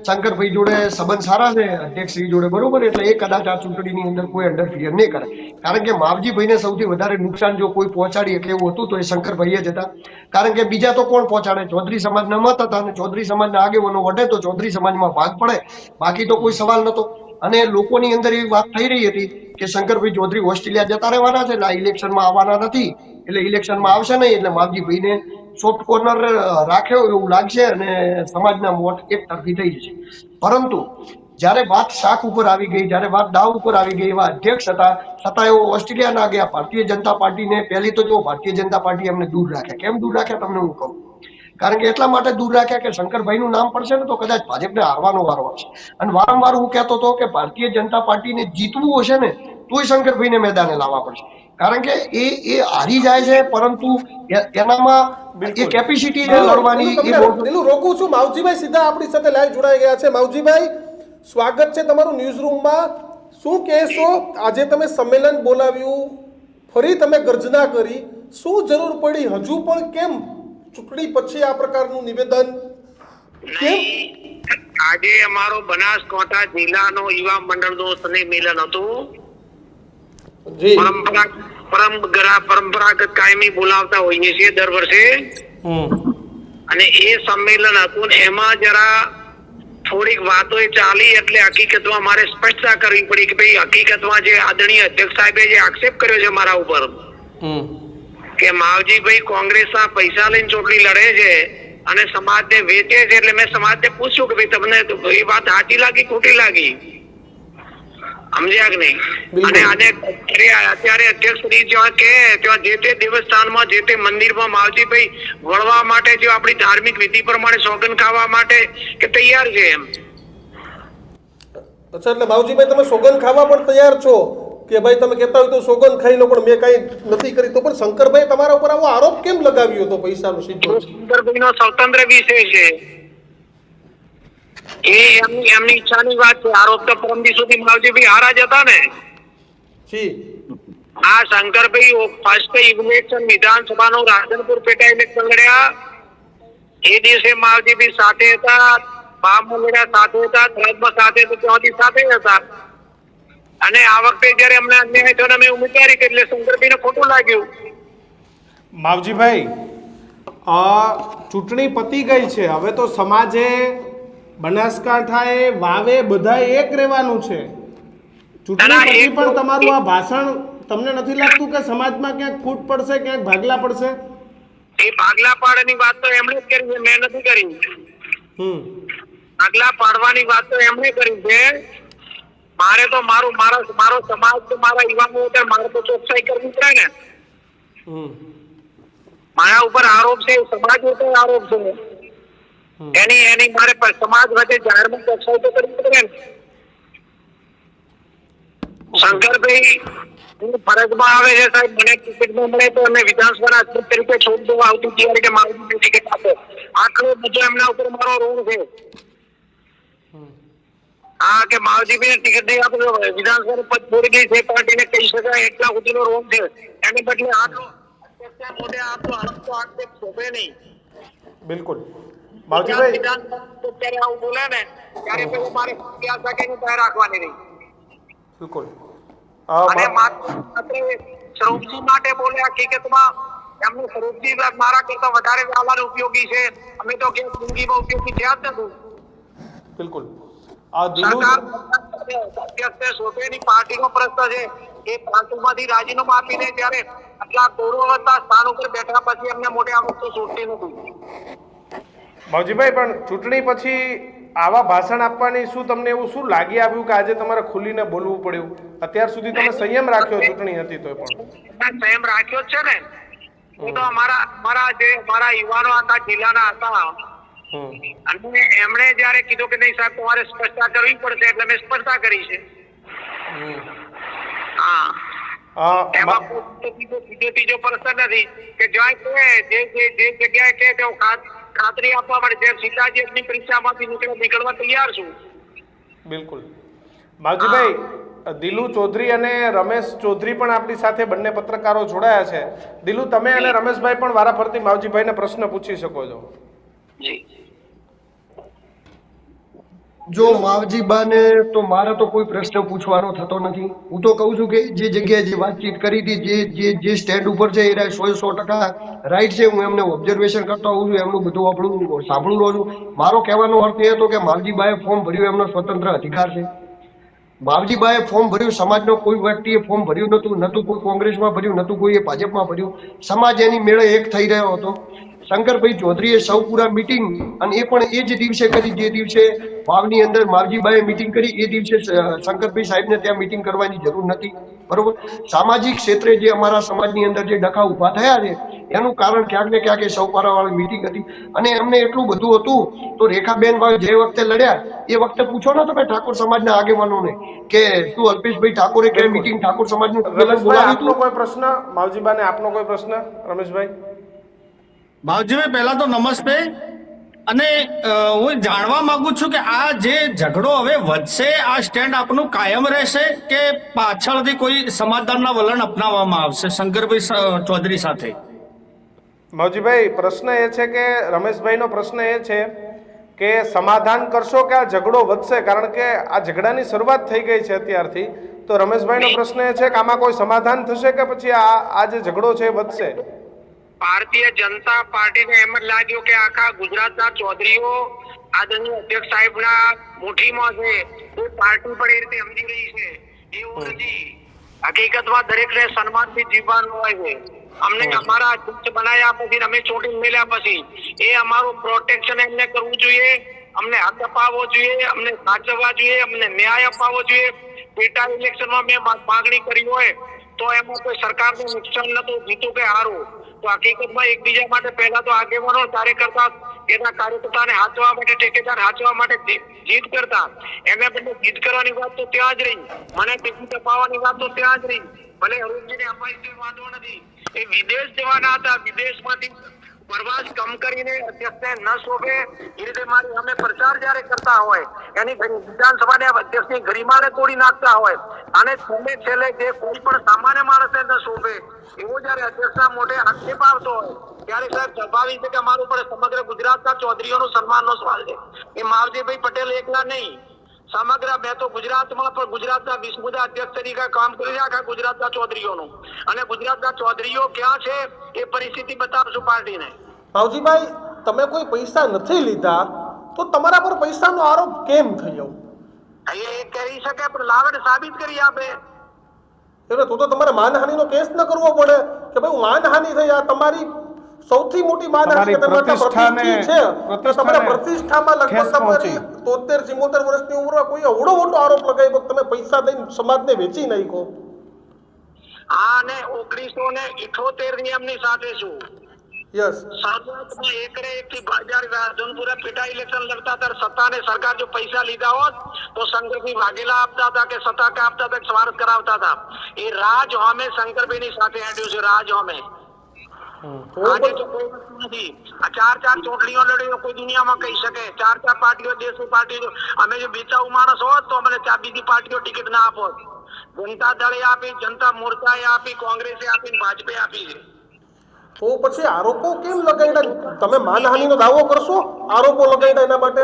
શંકરભાઈ જોડે સંબંધ સારા છે અધ્યક્ષશ્રી જોડે, બરોબર, એટલે એ કદાચ આ ચૂંટણીની અંદર કોઈ ઇન્ટરફિયર નહીં કરે. કારણ કે માવજીભાઈને સૌથી વધારે નુકસાન જો કોઈ પહોંચાડી શકે એવું હતું તો એ શંકરભાઈ જ હતા. કારણ કે બીજા તો કોણ પહોંચાડે? ચૌધરી સમાજના મત હતા, અને ચૌધરી સમાજના આગેવાનો વઢે તો ચૌધરી સમાજમાં ભાગ પડે, બાકી તો કોઈ સવાલ નતો. અને લોકોની અંદર એવી વાત થઈ રહી હતી કે શંકરભાઈ ચૌધરી ઓસ્ટ્રેલિયા જતા રહેવાના છે, એટલે આ ઇલેક્શનમાં આવવાના નથી, એટલે ઇલેક્શનમાં આવશે નહીં, એટલે માવજીભાઈને સોફ્ટ કોર્નર રાખ્યો એવું લાગશે અને સમાજના વોટ એક તરફી થઈ જશે. પરંતુ જ્યારે વાત શાખ ઉપર આવી ગઈ, જ્યારે વાત દાવ ઉપર આવી ગઈ, એવા અધ્યક્ષ હતા, છતાં એવો ઓસ્ટ્રેલિયા ના ગયા. ભારતીય જનતા પાર્ટીને પહેલી તો જો ભારતીય જનતા પાર્ટી એમને દૂર રાખ્યા. કેમ દૂર રાખ્યા તમને હું કહું. કારણ કે એટલા માટે દૂર રાખ્યા કે શંકરભાઈનું નામ પડશે ને તો કદાચ ભાજપને હારવાનો વારો આવશે. અને વારંવાર હું કહેતો હતો કે ભારતીય જનતા પાર્ટીને જીતવું હશે ને તોય શંકરભાઈને મેદાને લાવવા પડશે. કારણ કે એ હારી જાય છે, પરંતુ એનામાં એ કેપેસિટી લડવાની. દિલુ, રોકું છું. માવજીભાઈ સીધા આપણી સાથે લાઈવ જોડાઈ ગયા છે. માવજીભાઈ, સ્વાગત છે તમારું ન્યૂઝ રૂમમાં. શું કહેશો? આજે તમે સંમેલન બોલાવ્યું, ફરી તમે ગર્જના કરી, શું જરૂર પડી? હજુ પણ કેમ ચૂંટણી પછી આ પ્રકારનું નિવેદન કેમ? આજે અમારો બનાસકાંઠા જિલ્લાનો યુવા મંડળનો સંમેલન હતું. પરંપરાગત કાયમી બોલાવતા હોઈએ છીએ દર વર્ષે, અને એ સંમેલન હતું. એમાં જરા થોડીક વાતો ચાલી, એટલે હકીકતમાં મારે સ્પષ્ટતા કરવી પડી કે ભાઈ હકીકતમાં જે આદરણીય અધ્યક્ષ સાહેબે જે આક્ષેપ કર્યો છે મારા ઉપર કે માવજીભાઈ કોંગ્રેસના પૈસા લઈને ચૂંટણી લડે છે અને સમાજને વેચે છે, એટલે મેં સમાજને પૂછ્યું કે ભાઈ તમને એ વાત સાચી લાગી ખોટી લાગી, સમજ્યા કે નહીં? અને આજે અત્યારે અધ્યક્ષશ્રી જ્યાં કે ત્યાં જે તે દેવસ્થાનમાં જે તે મંદિરમાં માવજીભાઈ વળવા માટે જો આપણી ધાર્મિક વિધિ પ્રમાણે સોગંદ ખાવા માટે કે તૈયાર છે એમ. અચ્છા, એટલે માવજીભાઈ તમે સોગંદ ખાવા પણ તૈયાર છો કે ભાઈ તમે કહેતા હોય તો સોગંદ ખાઈ લો, પણ મેં કઈ નથી કરી. તો પણ શંકરભાઈ તમારા ઉપર આવો આરોપ કેમ લગાવ્યો હતો પૈસાનો સીધો? શંકરભાઈનો સ્વતંત્ર વિષય છે, એ એમની ઈચ્છાની વાત છે. આરોપ તો પરમ સુધી માવજીભાઈ હારા જ હતા ને. આ શંકરભાઈ ફર્સ્ટ ઇલેક્શન વિધાનસભાનું રાધનપુર પેટા ઇલેક્શન લડ્યા એ દિવસે માવજીભાઈ સાથે હતા, બામમાં લડ્યા સાથે હતા, ત્રજમાં સાથે હતા, ત્યાંથી સાથે હતા. અને આ વખતે જયારે અમને અન્યાય થયો અમે ઉમેદવારી કરી એટલે શંકરભાઈને ખોટું લાગ્યું. માવજીભાઈ, ચૂંટણી પતી ગઈ છે, હવે તો સમાજે, બનાસકાંઠાએ, વાવે બધાએ એક રહેવાનું છે. ચૂંટણી પછી પણ તમારું આ ભાષણ તમને નથી લાગતું કે સમાજમાં ક્યાંક ફૂટ પડશે, ક્યાંક ભાગલા પડશે? એ ભાગલા પાડવાની વાત તો એમણે જ કરી છે, મેં નથી કરી. ભાગલા પાડવાની વાત તો એમણે કરી છે. મારે તો મારો સમાજ તો મારા યુવાનો ઉપર મારે તો ચોકસાઈ કરવી પડે ને. મારા ઉપર આરોપ છે, સમાજ ઉપર આરોપ છે, એની મારે સમાજ વચ્ચે જાહેરમાં ચોકસાઈ તો કરવી પડે ને. શંકરભાઈ ફરજમાં આવે છે સાહેબ, મને ટિકિટ ન મળે તો એમને વિધાનસભાના અધ્યક્ષ તરીકે છોડી દેવા આવતી ત્યારે કે મારું ટિકિટ આપો. આટલો બધો એમના ઉપર મારો ઋણ છે. હા, કે માવજીભાઈને ટિકિટ નહીં આપો, વિધાનસભા પદ છોડી ગઈ છે પાર્ટીને કહી શકાય એટલા સુધીનો રોગ છે. એને બદલે આટલો મોઢે આપતો આક્ષેપ શોભે નહીં. બિલકુલ માવજીભાઈ, ત્યારે આવું બોલે ને ત્યારે પેલું મારે રાખવાની નહીં. બિલકુલ. અને માત્ર સ્વરૂપજી માટે બોલે, હકીકતમાં એમનું સ્વરૂપજી મારા કરતા વધારે વ્યાપાર ઉપયોગી છે. અમે તો કે જિંદગીમાં ઉપયોગી થયા જ નથી. બિલકુલ. પાર્ટીનો પ્રશ્ન છે, એ પાર્ટીમાંથી રાજીનામું આપીને ત્યારે આટલા ગૌરવવંતા સ્થાન ઉપર બેઠા પછી એમને મોટે આ વસ્તુ છૂટતી નથી. માવજીભાઈ, પણ ચૂંટણી પછી આવા ભાષણ આપવાની શું તમને એવું શું લાગી આવ્યું કે આજે તમારે ખુલીને બોલવું પડ્યું? અત્યાર સુધી તમે સંયમ રાખ્યો, ચૂંટણી હતી તો પણ સંયમ રાખ્યો જ છે ને. હું તો મારા યુવાનો હતા, જિલ્લાના હતા, અને એમણે જયારે કીધું કે નહીં સાહેબ તમારે સ્પષ્ટતા કરવી પડશે એટલે મેં સ્પષ્ટતા કરી છે. હા, એમાં ત્રીજો પ્રશ્ન નથી કે જે જગ્યાએ કે તેઓ ખાતરી આપવા માટે જેમ સીતાજી એમની પરીક્ષામાંથી નીકળવા તૈયાર છું. બિલકુલ. માવજીભાઈ, દિલુ ચૌધરી અને રમેશ ચૌધરી પણ આપણી સાથે બંને પત્રકારો જોડાયા છે. દિલુ, તમે અને રમેશભાઈ પણ વારાફરતી માવજીભાઈને પ્રશ્ન પૂછી શકો છો. જી. જો માવજીબાને તો મારે તો કોઈ પ્રશ્ન પૂછવાનો થતો નથી. હું તો કહું છું કે જે જગ્યાએ જે વાતચીત કરી હતી, જે સ્ટેન્ડ ઉપર છે એ 100% રાઈટ છે. હું એમને ઓબ્ઝર્વેશન કરતો હોઉં છું, એમનું બધું આપણું સાંભળું રહું છું. મારો કહેવાનો અર્થ એ હતો કે માવજીબાએ ફોર્મ ભર્યું, એમનો સ્વતંત્ર અધિકાર છે. માવજીબાએ ફોર્મ ભર્યું, સમાજનો કોઈ વ્યક્તિએ ફોર્મ ભર્યું નતું કોઈ કોંગ્રેસમાં ભર્યું, નતું કોઈ ભાજપમાં ભર્યું. સમાજ એની મેળે એક થઈ રહ્યો હતો. શંકરભાઈ ચૌધરીએ સૌ પૂરા મીટિંગ, અને એ પણ એ જ દિવસે કરી જે દિવસે વાવની અંદર માવજીબાએ મીટિંગ કરી. એ દિવસે શંકરભાઈ સાહેબને ત્યાં મીટિંગ કરવાની જરૂર નથી. બરોબર. સામાજિક ક્ષેત્રે જે અમારા સમાજની અંદર જે ડખા ઉભા થયા છે એનું કારણ ક્યાંક ને ક્યાંક એ સૌપારાવાળી મીટિંગ હતી. અને એમને એટલું બધું હતું તો રેખાબેન જે વખતે લડ્યા એ વખતે પૂછો ને તમે ઠાકોર સમાજના આગેવાનોને કે શું અલ્પેશભાઈ ઠાકોરે કે મીટિંગ ઠાકોર સમાજનું રમેશભાઈ, આપનો કોઈ પ્રશ્ન? માવજીબાને આપનો કોઈ પ્રશ્ન? રમેશભાઈ. માવજીભાઈ, પહેલા તો નમસ્તે. અને હું જાણવા માંગુ છું કે આ જે ઝઘડો હવે વધશે, આ સ્ટેન્ડ આપનું કાયમ રહેશે કે પાછળથી કોઈ સમાધાનના વલણ અપનાવવામાં આવશે શંકરભાઈ ચૌધરી સાથે? માવજીભાઈ, પ્રશ્ન એ છે કે રમેશભાઈનો પ્રશ્ન એ છે કે સમાધાન કરશો કે આ ઝઘડો વધશે? કારણ કે આ ઝઘડાની શરૂઆત થઈ ગઈ છે અત્યારથી. તો રમેશભાઈનો પ્રશ્ન એ છે કે આમાં કોઈ સમાધાન થશે કે પછી આ જે ઝઘડો છે એ વધશે? ભારતીય જનતા પાર્ટીને એમ જ લાગ્યું કે આખા ગુજરાતના ચૌધરીઓ આદરણીય અધ્યક્ષ સાહેબના મુઠ્ઠીમાં છે. કોઈ પાર્ટી પણ એ રીતે સમજી રહી છે એવું નથી. હકીકતમાં દરેકને સન્માનથી જીવવાનું હોય છે. અમને અમારા અધ્યક્ષ બનાવ્યા પછી, અમે ચૂંટણી મેળ્યા પછી એ અમારું પ્રોટેક્શન એમને કરવું જોઈએ, અમને હક અપાવવો જોઈએ, અમને સાચવવા જોઈએ, અમને ન્યાય અપાવવો જોઈએ. પેટા ઇલેક્શનમાં મેં માંગણી કરી હોય તો એમાં કોઈ સરકારને નુકસાન નતું, જીતું કે હારું. તો હકીકતમાં એકબીજા માટે પહેલા તો આગેવાનો કાર્યકર્તા એના કાર્યકર્તાને હાચવા માટે, ઠેકેદાર હાચવા માટે જીત કરતા. એને બદલે જીત કરવાની વાત તો ત્યાં જ રહી, મને ટિકિટ અપાવવાની વાત તો ત્યાં જ રહી. ભલે હરુભજીને અપાઈ તો વાંધો નથી, એ વિદેશ જવાના હતા, વિદેશમાંથી પ્રવાસ કમ કરીને અધ્યક્ષને ન શોભે એ રીતે મારી અમે પ્રચાર જયારે કરતા હોય, એની વિધાનસભાને અધ્યક્ષની ગરિમાને તોડી નાખતા હોય, અને છેલ્લે જે કોઈ પણ સામાન્ય માણસને ન શોભે એવો જયારે અધ્યક્ષના મોઢે આક્ષેપ આવતો હોય ત્યારે સાહેબ સ્વાભાવિક છે કે અમારું પણ સમગ્ર ગુજરાતના ચૌધરીઓનું સન્માનનો સવાલ છે. એ માવજીભાઈ પટેલ એકલા નહીં, સમગ્ર મેં તો ગુજરાતમાં પણ ગુજરાતના 20 અધ્યક્ષ તરીકે કામ કરી આખા ગુજરાતના ચૌધરીઓનું, અને ગુજરાતના ચૌધરીઓ ક્યાં છે એ પરિસ્થિતિ બતાવશું પાર્ટીને. માવજીભાઈ, તમે કોઈ પૈસા નથી લીધા તો તમારા પર પૈસાનો આરોપ કેમ થયો? એ કરી શકે પણ લાવે સાબિત કરી આપે. એટલે તો તમારે માનહાનિનો કેસ ન કરવો પડે કે ભાઈ માનહાનિ થઈ? આ તમારી સૌથી મોટી માનહાનિ છે. તમારા પ્રતિષ્ઠામાં લગભગ તમારી 73-74 વર્ષની ઉંમરમાં કોઈ એવડો મોટો આરોપ લગાવ્યો તમે પૈસા દઈને સમાજને વેચી નાખ્યો. અને 1978 નિયમની સાથે છું. યસ, શરૂઆતમાં એકરે એકથી રાધનપુરા પેટા ઇલેક્શન લડતા હતા. સત્તાને સરકાર જો પૈસા લીધા હોત તો શંકરભાઈ વાઘેલા આપતા હતા કે સત્તા કે આપતા હતા, સ્વાર્થ કરાવતા હતા. એ રાજ હોમે શંકરભાઈની સાથે હેડ્યું છે. રાજ હોમે આજે તો કોઈ વસ્તુ નથી. આ 4 ચૂંટણીઓ લડ્યો કોઈ દુનિયામાં કહી શકે. 4 પાર્ટીઓ, દેશની પાર્ટીઓ. અમે જો બેચાઉ માણસ હોત તો અમને બીજી પાર્ટીઓ ટિકિટ ના આપોત. જનતા દળે આપી, જનતા મોરચાએ આપી, કોંગ્રેસે આપી, ભાજપે આપી છે. તો પછી આરોપો કેમ લગાડ્યા? તમે માનહાનિનો દાવો કરશો? આરોપો લગાડ્યા એના માટે?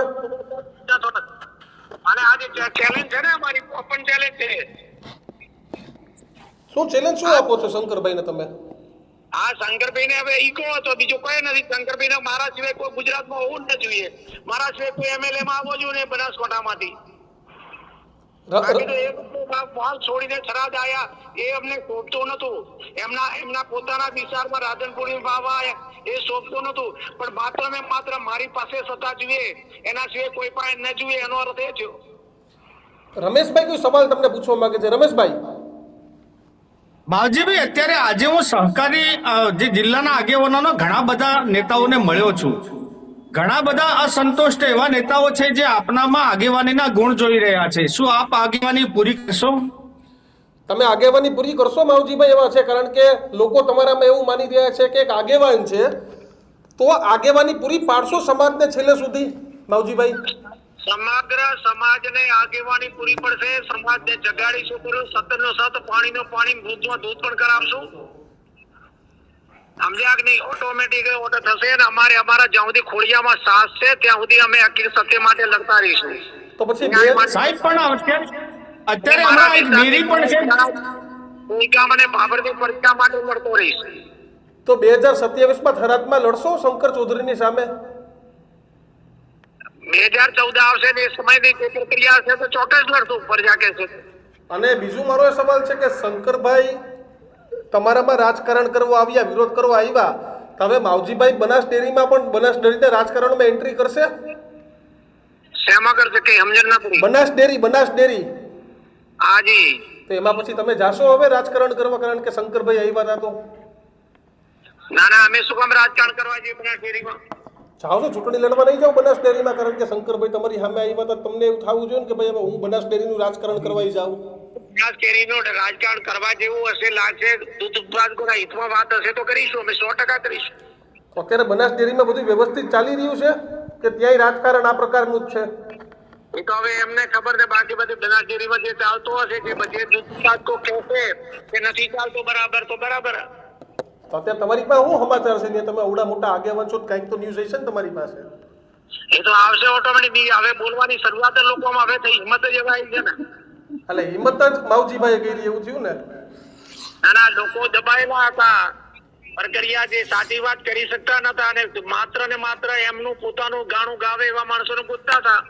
અને આજે ચેલેન્જ છે ને અમારી ઓપન ચેલેન્જ છે. શું ચેલેન્જ શું આપો છો શંકરભાઈને તમે? આ શંકરભાઈને હવે ઈકો હતો, બીજું કોઈ નથી. શંકરભાઈને મારા સિવાય કોઈ ગુજરાતમાં હોવું જ ન જોઈએ. મારા સિવાય કોઈ એમએલએ માં આવવો જોઈએ બનાસકાંઠામાંથી. બાકી તો એક બોલ છોડીને થરાદ આયા એ અમને શોભતો નતું. એમના પોતાના વિસ્તારમાં રાધનપુરી બાબા એ શોભતો નતું, પણ માત્ર ને માત્ર મારી પાસે સત્તા જોઈએ, એના સિવાય કોઈ પાસે ન જોઈએ, એનો અર્થ એ થયો. રમેશભાઈ કોઈ સવાલ તમને પૂછવા માંગે છે? રમેશભાઈ, માવજીભાઈ, અત્યારે આજે હું સહકારી જે જિલ્લાના આગેવાનોના ઘણા બધા નેતાઓને મળ્યો છું. ઘણા બધા અસંતુષ્ટ એવા નેતાઓ છે જે આપનામાં આગેવાનીના ગુણ જોઈ રહ્યા છે. શું આપ આગેવાની પૂરી કરશો? તમે આગેવાની પૂરી કરશો માવજીભાઈ? એવા છે, કારણ કે લોકો તમારામાં એવું માની રહ્યા છે કે એક આગેવાન છે, તો આગેવાની પૂરી પાડશો સમાજને છેલ્લે સુધી માવજીભાઈ? સમગ્ર સમાજને આગેવાની પૂરી પડશે. સમાજને જગાડીશું, સત્યનો સત, પાણીનો પાણી, દૂધમાં દૂધ પણ કરાવશું. સમજ્યા કે નહીં? ઓટોમેટિક ઓટો થશે ને અમારા જ્યાં સુધી ખોડિયામાં સાસ છે ત્યાં સુધી અમે હકીકત સત્ય માટે લડતા રહીશું. તો પછી સાહેબ પણ અત્યારે હમણાં એક ડેરી પણ છે. કોઈકા મને બાબરની પરીક્ષા માટે લડતો રહીશ. તો 2027માં થરાદમાં લડશો શંકર ચૌધરીની સામે? 2014 આવશે ને એ સમયની જે પ્રક્રિયા હશે તો ચોક્કસ લડશું ઉપર જાકે છે. અને બીજું મારો એ સવાલ છે કે શંકરભાઈ તમારામાં રાજકારણ કરવા આવ્યા, વિરોધ કરવા આવ્યા, તો હવે માવજીભાઈ બનાસ ડેરીમાં પણ બનાસ ડેરીના રાજકારણમાં એન્ટ્રી કરશે? શેમાં કરશે કે સમજણ ના પડી? બનાસ ડેરી હાજી. તો એમાં પછી તમે જાશો હવે રાજકારણ કરવા, કારણ કે શંકરભાઈ આવ્યા હતા તો? ના અમે શું કામ રાજકારણ કરવા જઈએ બનાસ ડેરીમાં? જાઓ છો ચૂંટણી લડવા નહીં જાઓ બનાસ ડેરીમાં, કારણ કે શંકરભાઈ તમારી સામે આવ્યા હતા, તમને એવું થવું જોઈએ ને કે ભાઈ હવે હું બનાસ ડેરીનું રાજકારણ કરવા જાઉં? બનાસ ડેરીનું રાજકારણ કરવા જેવું હશે, લાગશે, દૂધ ઉત્પાદકોના હિતમાં વાત હશે તો કરીશું, અમે 100% કરીશું. અત્યારે બનાસ ડેરીમાં બધું વ્યવસ્થિત ચાલી રહ્યું છે કે ત્યાંય રાજકારણ આ પ્રકારનું જ છે? એ તો હવે એમને ખબર છે. બાકી બધી બનાસ ડેરીમાં જે ચાલતો હશે કે બધે દૂધ ઉત્પાદકો કહેશે કે નથી ચાલતો બરાબર તો બરાબર. તો અત્યારે તમારી પાસે શું સમાચાર છે? તમે આવડા મોટા આગેવાન છો, કંઈક તો ન્યૂઝ હશે ને તમારી પાસે? એ તો આવશે ઓટોમેટિક. હવે બોલવાની શરૂઆત લોકોમાં હવે થઈ, હિંમત જ એવા આવી છે ને. એટલે હિંમત જ માવજીભાઈ કરી એવું થયું ને? ના લોકો દબાયેલા હતા, પ્રક્રિયા જે સાચી વાત કરી શકતા નતા અને માત્ર ને માત્ર એમનું પોતાનું ગાણું ગાવે એવા માણસોને પૂછતા હતા.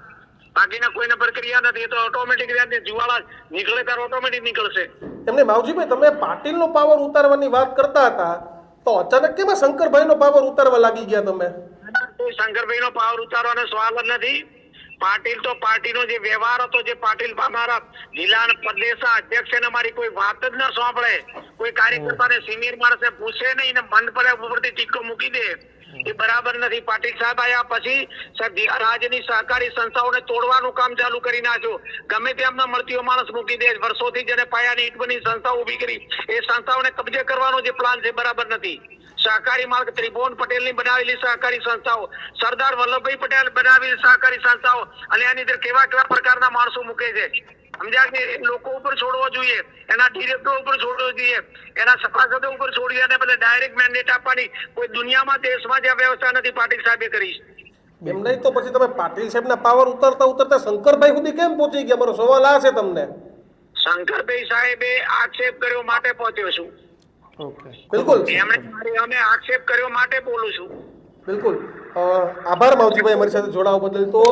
બાકીના કોઈને પ્રક્રિયા નથી. એ તો ઓટોમેટિક જીવાળા નીકળે ત્યારે ઓટોમેટિક નીકળશે. એમને માવજીભાઈ તમે પાટીલનો પાવર ઉતારવાની વાત કરતા હતા, તો અચાનક કેમ શંકરભાઈનો પાવર ઉતારવા લાગી ગયા તમે? શંકરભાઈનો પાવર ઉતારવાનો સવાલ જ નથી. પાટીલ તો પાર્ટીનો જે વ્યવહાર હતો, જે પાટીલ અમારા જિલ્લા પ્રદેશના અધ્યક્ષ છે ને અમારી કોઈ વાત જ ન સાંભળે, કોઈ કાર્યકર્તાને સિનિયર માણસે પૂછે નહીં ને મન પર ઉપરથી ટીકો મૂકી દે, એ બરાબર નથી. પાટીલ સાહેબ આયા પછી રાજ્યની સહકારી સંસ્થાઓને તોડવાનું કામ ચાલુ કરી નાખ્યું. ગમે તેમને મળતીઓ માણસ મૂકી દે. વર્ષોથી જેને પાયાની ઈંટ બની સંસ્થાઓ ઉભી કરી એ સંસ્થાઓને કબજે કરવાનો જે પ્લાન છે બરાબર નથી. સહકારી માર્ગ ત્રિભુવન પટેલની બનાવેલી સહકારી સંસ્થાઓ, સરદાર વલ્લભભાઈ પટેલ બનાવેલી સહકારી સંસ્થાઓ, અને એની અંદર કેવા પ્રકારના માણસો મૂકે છે સમજ્યા કે લોકો ઉપર છોડવો જોઈએ, એના ડિરેક્ટરો ઉપર છોડવો જોઈએ, એના સભાસદો ઉપર છોડી અને બદલે ડાયરેક્ટ મેન્ડેટ આપવાની કોઈ દુનિયામાં દેશમાં જે વ્યવસ્થા નથી પાટીલ સાહેબે કરી. એમ નહીં તો પછી તમે પાટીલ સાહેબના પાવર ઉતરતા ઉતરતા શંકરભાઈ સુધી કેમ પહોંચી ગયા? મારો સવાલ આ છે તમને. શંકરભાઈ સાહેબે આક્ષેપ કર્યો માટે પહોંચ્યો છું. બિલકુલ અમે આક્ષેપ કર્યો માટે બોલું છું. બિલકુલ. આભાર માવજીભાઈ અમારી સાથે જોડાવા બદલ. તો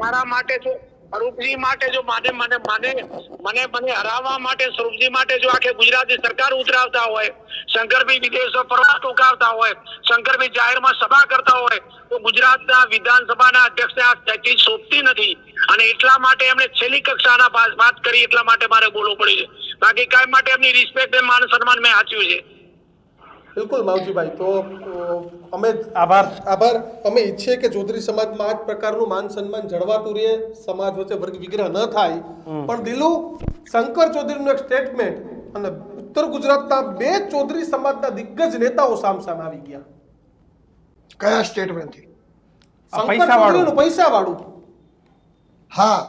મારા માટે જો સ્વરૂપજી માટે જો મને હરાવવા માટે સ્વરૂપજી માટે જો આખે ગુજરાતની સરકાર ઉતરાવતા હોય, શંકરભાઈ વિદેશો પ્રવાસ ટોકાવતા હોય, શંકરભાઈ જાહેરમાં સભા કરતા હોય, તો ગુજરાતના વિધાનસભાના અધ્યક્ષને આ ચીજ શોભતી નથી. અને એટલા માટે એમણે છેલ્લી કક્ષાના વાત કરી, એટલા માટે મારે બોલવું પડ્યું છે. બાકી કાયમ માટે એમની રિસ્પેક્ટ અને માન સન્માન મેં સાચ્યું છે. બિલકુલ માવજીભાઈ. તો અમે આભાર. અમે ઈચ્છીએ કે ચૌધરી સમાજમાં આ જ પ્રકારનું માન સન્માન જળવાતું રહે, સમાજ વચ્ચે વર્ગ વિગ્રહ ન થાય. પણ દિલુ શંકર ચૌધરીનું એક સ્ટેટમેન્ટ અને ઉત્તર ગુજરાતના 2 ચૌધરી સમાજના દિગ્ગજ નેતાઓ સામસામે આવી ગયા. કયા સ્ટેટમેન્ટ થી? શંકર ચૌધરીનું પૈસાવાળું. હા,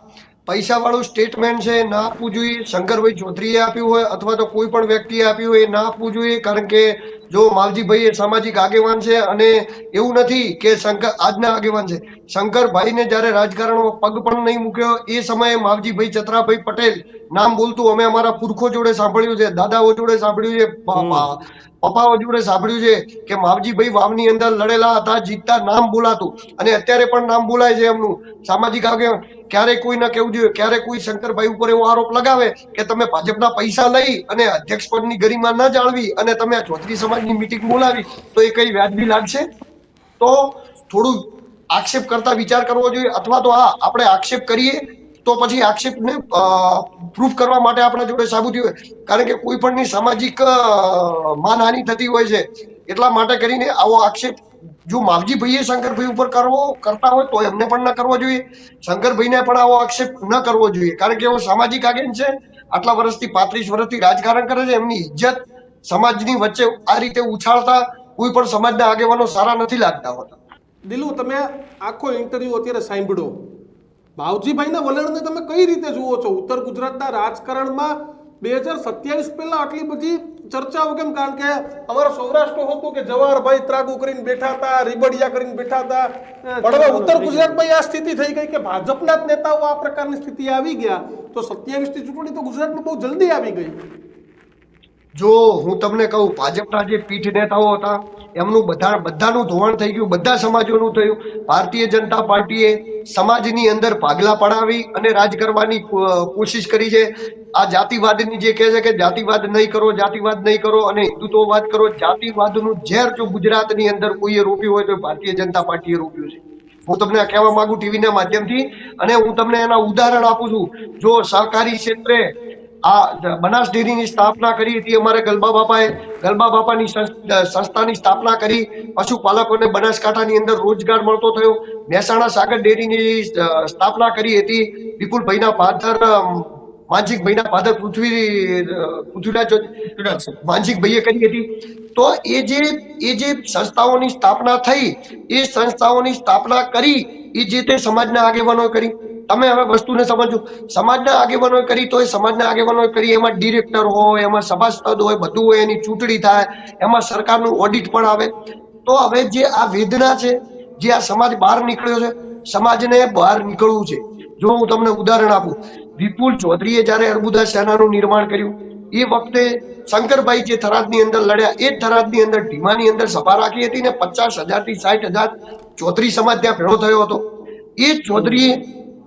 પૈસાવાળું સ્ટેટમેન્ટ છે, ના આપવું જોઈએ. શંકરભાઈ ચૌધરીએ આપ્યું હોય અથવા તો કોઈ પણ વ્યક્તિએ આપ્યું હોય એ ના આપવું જોઈએ, કારણ કે જો માવજીભાઈ એ સામાજિક આગેવાન છે અને એવું નથી કે આજના આગેવાન છે. શંકરભાઈને જ્યારે રાજકારણમાં પગ પણ નહીં મૂક્યો એ સમયે માવજીભાઈ ચતરાભાઈ પટેલ નામ બોલતું અમે અમારા પુરખો જોડે સાંભળ્યું છે, દાદાઓ જોડે સાંભળ્યું છે, પપ્પાઓ જોડે સાંભળ્યું છે કે માવજીભાઈ વાવની અંદર લડેલા હતા, જીતતા નામ બોલાતું અને અત્યારે પણ નામ બોલાય છે એમનું. સામાજિક આગેવાન ક્યારે કોઈ ના કેવું જોઈએ, ક્યારે કોઈ શંકરભાઈ ઉપર એવો આરોપ લગાવે કે તમે ભાજપના પૈસા લઈ અને અધ્યક્ષ પદની ગરિમા ન જાળવી અને તમે આ ચૌધરી સમાજની મીટિંગ બોલાવી તો એ કઈ વ્યાજબી લાગશે? તો થોડું આક્ષેપ કરતા વિચાર કરવો જોઈએ, અથવા તો હા આપણે આક્ષેપ કરીએ તો પછી આક્ષેપને પ્રૂફ કરવા માટે આપણા જોડે સાબુતી હોય, કારણ કે કોઈ પણની સામાજિક માનહાનિ થતી હોય છે. એટલા માટે કરીને આવો આક્ષેપ જો માવજીભાઈએ શંકરભાઈ ઉપર કરતા હોય તો એમને પણ ન કરવો જોઈએ, શંકરભાઈને પણ આવો આક્ષેપ ન કરવો જોઈએ, કારણ કે એવો સામાજિક આગેવાન છે, આટલા વર્ષથી 35 વર્ષથી રાજકારણ કરે છે, એમની ઇજ્જત સમાજની વચ્ચે આ રીતે ઉછાળતા કોઈ પણ સમાજના આગેવાનો સારા નથી લાગતા હોતા. દિલુ, તમે આખો ઇન્ટરવ્યુ અત્યારે સાંભળ્યો, માવજીભાઈના વલણને તમે કઈ રીતે જુઓ છો? ઉત્તર ગુજરાતના રાજકારણમાં 2027 પહેલા આટલી બધી ચર્ચાઓ કેમ? કારણ કે અમારા સૌરાષ્ટ્ર હતું કે જવાહરભાઈ ત્રાગુ કરીને બેઠા હતા, રીબડિયા કરીને બેઠા હતા, પણ હવે ઉત્તર ગુજરાતમાં આ સ્થિતિ થઈ ગઈ કે ભાજપના જ નેતાઓ આ પ્રકારની સ્થિતિ આવી ગયા, તો 27 ની ચૂંટણી તો ગુજરાતમાં બહુ જલ્દી આવી ગઈ. જો હું તમને કહું, ભાજપના જે પીઠ નેતાઓ હતા એમનું બધાનું ધોવાણ થઈ ગયું, બધા સમાજોનું થયું. ભારતીય જનતા પાર્ટીએ સમાજની અંદર ભાગલા પડાવી અને રાજ કરવાની કોશિશ કરી છે. આ જાતિવાદની જે કહે છે કે જાતિવાદ નહીં કરો, જાતિવાદ નહીં કરો અને હિન્દુત્વવાદ કરો, જાતિવાદનું ઝેર જો ગુજરાતની અંદર કોઈએ રોપ્યું હોય તો ભારતીય જનતા પાર્ટીએ રોપ્યું છે. હું તમને કહેવા માંગુ ટીવીના માધ્યમથી, અને હું તમને એના ઉદાહરણ આપું છું. જો સહકારી ક્ષેત્રે આ બનાસ ડેરીની સ્થાપના કરી હતી અમારે ગલબા બાપાએ, ગલબા બાપાની સંસ્થાની સ્થાપના કરી, પશુપાલકોને બનાસકાંઠાની અંદર રોજગાર મળતો થયો. મહેસાણા સાગર ડેરીની સ્થાપના કરી હતી વિપુલભાઈના ફાધર માનસિકભાઈના ફાધર પૃથ્વીરાજ માનસિકભાઈએ કરી હતી. તો એ જે સંસ્થાઓની સ્થાપના થઈ, એ સંસ્થાઓની સ્થાપના કરી એ જે તે સમાજના આગેવાનોએ કરી. તમે હવે વસ્તુને સમજો, સમાજના આગેવાનોએ કરી તો એ સમાજના આગેવાનોએ કરી, એમાં ડિરેક્ટર હોય, એમાં સભાસદ હોય, બધું હોય, એની ચૂંટણી થાય, એમાં સરકારનું ઓડિટ પણ આવે. તો હવે જે આ વેદના છે, જે આ સમાજ બહાર નીકળ્યો છે, સમાજને બહાર નીકળવું છે. જો હું તમને ઉદાહરણ આપું, વિપુલ ચૌધરીએ જ્યારે અર્બુદા સેનાનું નિર્માણ કર્યું એ વખતે શંકરભાઈ જે થરાદની અંદર લડ્યા, એ થરાદની અંદર ઢીમાની અંદર સભા રાખી હતી ને 50,000 થી 60,000 ચૌધરી સમાજ ત્યાં ભેળો થયો હતો. એ ચૌધરીએ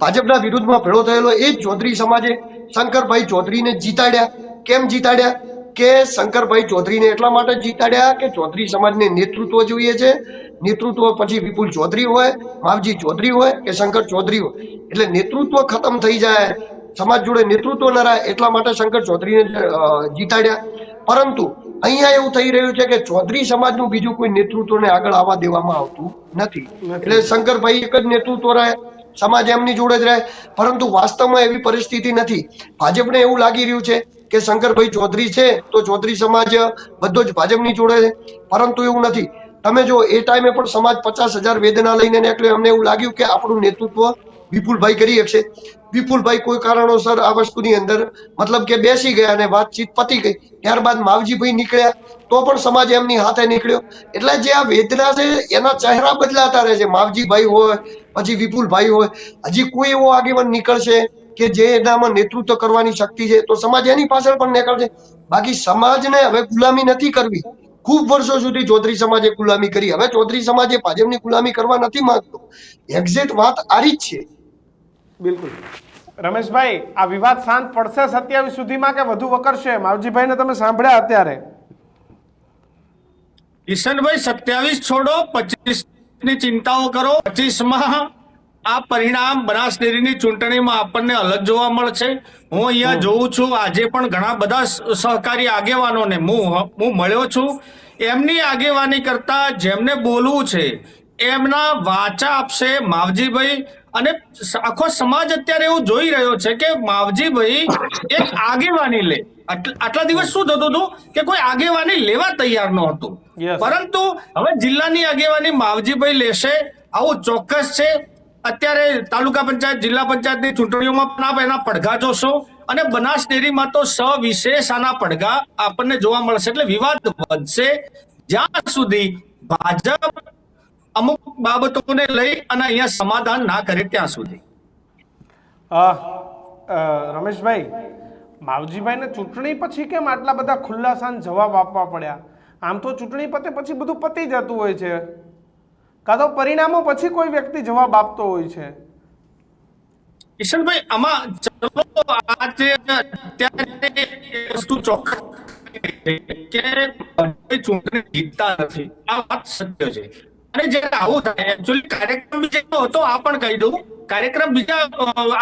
ભાજપના વિરુદ્ધમાં ભેળો થયેલો એ જ ચૌધરી સમાજે શંકરભાઈ ચૌધરીને જીતાડ્યા. કેમ જીતાડ્યા? કે શંકરભાઈ ચૌધરીને એટલા માટે જીતાડ્યા કે ચૌધરી સમાજને નેતૃત્વ જોઈએ છે. નેતૃત્વ પછી વિપુલ ચૌધરી હોય, માવજી ચૌધરી હોય કે શંકર ચૌધરી હોય, એટલે નેતૃત્વ ખતમ થઈ જાય, સમાજ જોડે નેતૃત્વ ન રહે, એટલા માટે શંકર ચૌધરીને જીતાડ્યા. પરંતુ અહીંયા એવું થઈ રહ્યું છે કે ચૌધરી સમાજનું બીજું કોઈ નેતૃત્વને આગળ આવવા દેવામાં આવતું નથી. એટલે શંકરભાઈ એક જ નેતૃત્વ રહે, સમાજ એમની જોડે જ રહે. પરંતુ વાસ્તવમાં એવી પરિસ્થિતિ નથી. ભાજપને એવું લાગી રહ્યું છે કે શંકરભાઈ ચૌધરી છે તો ચૌધરી સમાજ બધો જ ભાજપની જોડે છે, પરંતુ એવું નથી. તમે જો એ ટાઈમે પણ સમાજ 50,000 વેદના લઈને નીકળ્યો. અમને એવું લાગ્યું કે આપણું નેતૃત્વ વિપુલભાઈ કરી શકશે. વિપુલભાઈ કોઈ કારણોસર આ વસ્તુની અંદર મતલબ કે બેસી ગયા અને વાતચીત પતી ગઈ. ત્યારબાદ માવજીભાઈ નીકળ્યા તો પણ સમાજ એમની હાથે નીકળ્યો. એટલે જે આ વેદના છે એના ચહેરા બદલાતા રહે છે. માવજીભાઈ હોય, પછી વિપુલભાઈ હોય, હજી કોઈ એવો આગેવાન નીકળશે કે જે એનામાં નેતૃત્વ કરવાની શક્તિ છે તો સમાજ એની પાછળ પણ નીકળશે. બાકી સમાજને હવે ગુલામી નથી કરવી. ખૂબ વર્ષો સુધી ચૌધરી સમાજે ગુલામી કરી, હવે ચૌધરી સમાજે ભાજપની ગુલામી કરવા નથી માંગતો. એક્ઝેક્ટ વાત આરી જ છે. બિલકુલ. રમેશભાઈ, આ વિવાદ શાંત પડશે 27 સુધીમાં કે વધુ વકરશે? માવજીભાઈને તમે સાંભળ્યા અત્યારે. કિશનભાઈ, 27 છોડો, 25 ની ચિંતાઓ કરો. 25માં આ પરિણામ બનાસ ડેરીની ચૂંટણીમાં આપણને અલગ જોવા મળશે. હું અહીંયા જોઉં છું આજે પણ ઘણા બધા સહકારી આગેવાનોને હું મળ્યો છું. એમની આગેવાની કરતા જેમને બોલવું છે એમના વાચા આપશે માવજીભાઈ. અને આખો સમાજ અત્યારે એવું જોઈ રહ્યો છે કે માવજીભાઈ એક આગેવાની લે. આટલા દિવસ શું થતું હતું કે કોઈ આગેવાની લેવા તૈયાર ન હતું, પરંતુ હવે જિલ્લાની આગેવાની માવજીભાઈ લેશે, આવું ચોક્કસ છે. અત્યારે તાલુકા પંચાયત, જિલ્લા પંચાયતની ચૂંટણીઓમાં પણ આપ એના પડઘા જોશો, અને બનાસ ડેરીમાં તો સવિશેષ આના પડઘા આપણને જોવા મળશે. એટલે વિવાદ વધશે, જ્યાં સુધી ભાજપ અમુક બાબતોને લઈ અને અહીંયા સમાધાન ના કરે ત્યાં સુધી. રમેશભાઈ, માવજીભાઈને ચૂંટણી પછી કેમ આટલા બધા ખુલ્લાસાન જવાબ આપવા પડ્યા? આમ તો ચૂંટણી પતે પછી બધું પતી જતું હોય છે, કાં તો પરિણામો પછી કોઈ વ્યક્તિ જવાબ આપતો હોય છે. કિશનભાઈ, આમાં ચલો આજે અત્યારે વસ્તુ ચોખ્ખી કે ચૂંટણી જીતતા નથી, આ વાત સત્ય છે. અને જે આવું થાય એકચ્યુઅલી કાર્યક્રમ બીજો હતો, આ પણ કહી દઉં, કાર્યક્રમ બીજા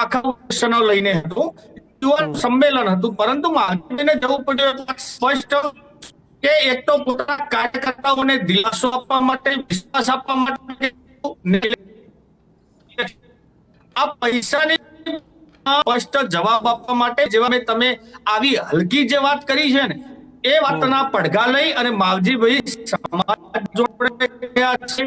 આખા ક્વેશ્ચનો લઈને હતું, યુવાન સંમેલન હતું, પરંતુ માધવને જવું પડ્યું સ્પષ્ટ કે એક તો પોતાના કાર્યકર્તાઓને દિલાસો આપવા માટે, વિશ્વાસ આપવા માટે આ પૈસાની સ્પષ્ટ જવાબ આપવા માટે, જેવા તમે આવી હલકી જે વાત કરી છે ને એ વાતના પડઘા લઈ અને માવજીભાઈ સમાજ જોડે ગયા છે.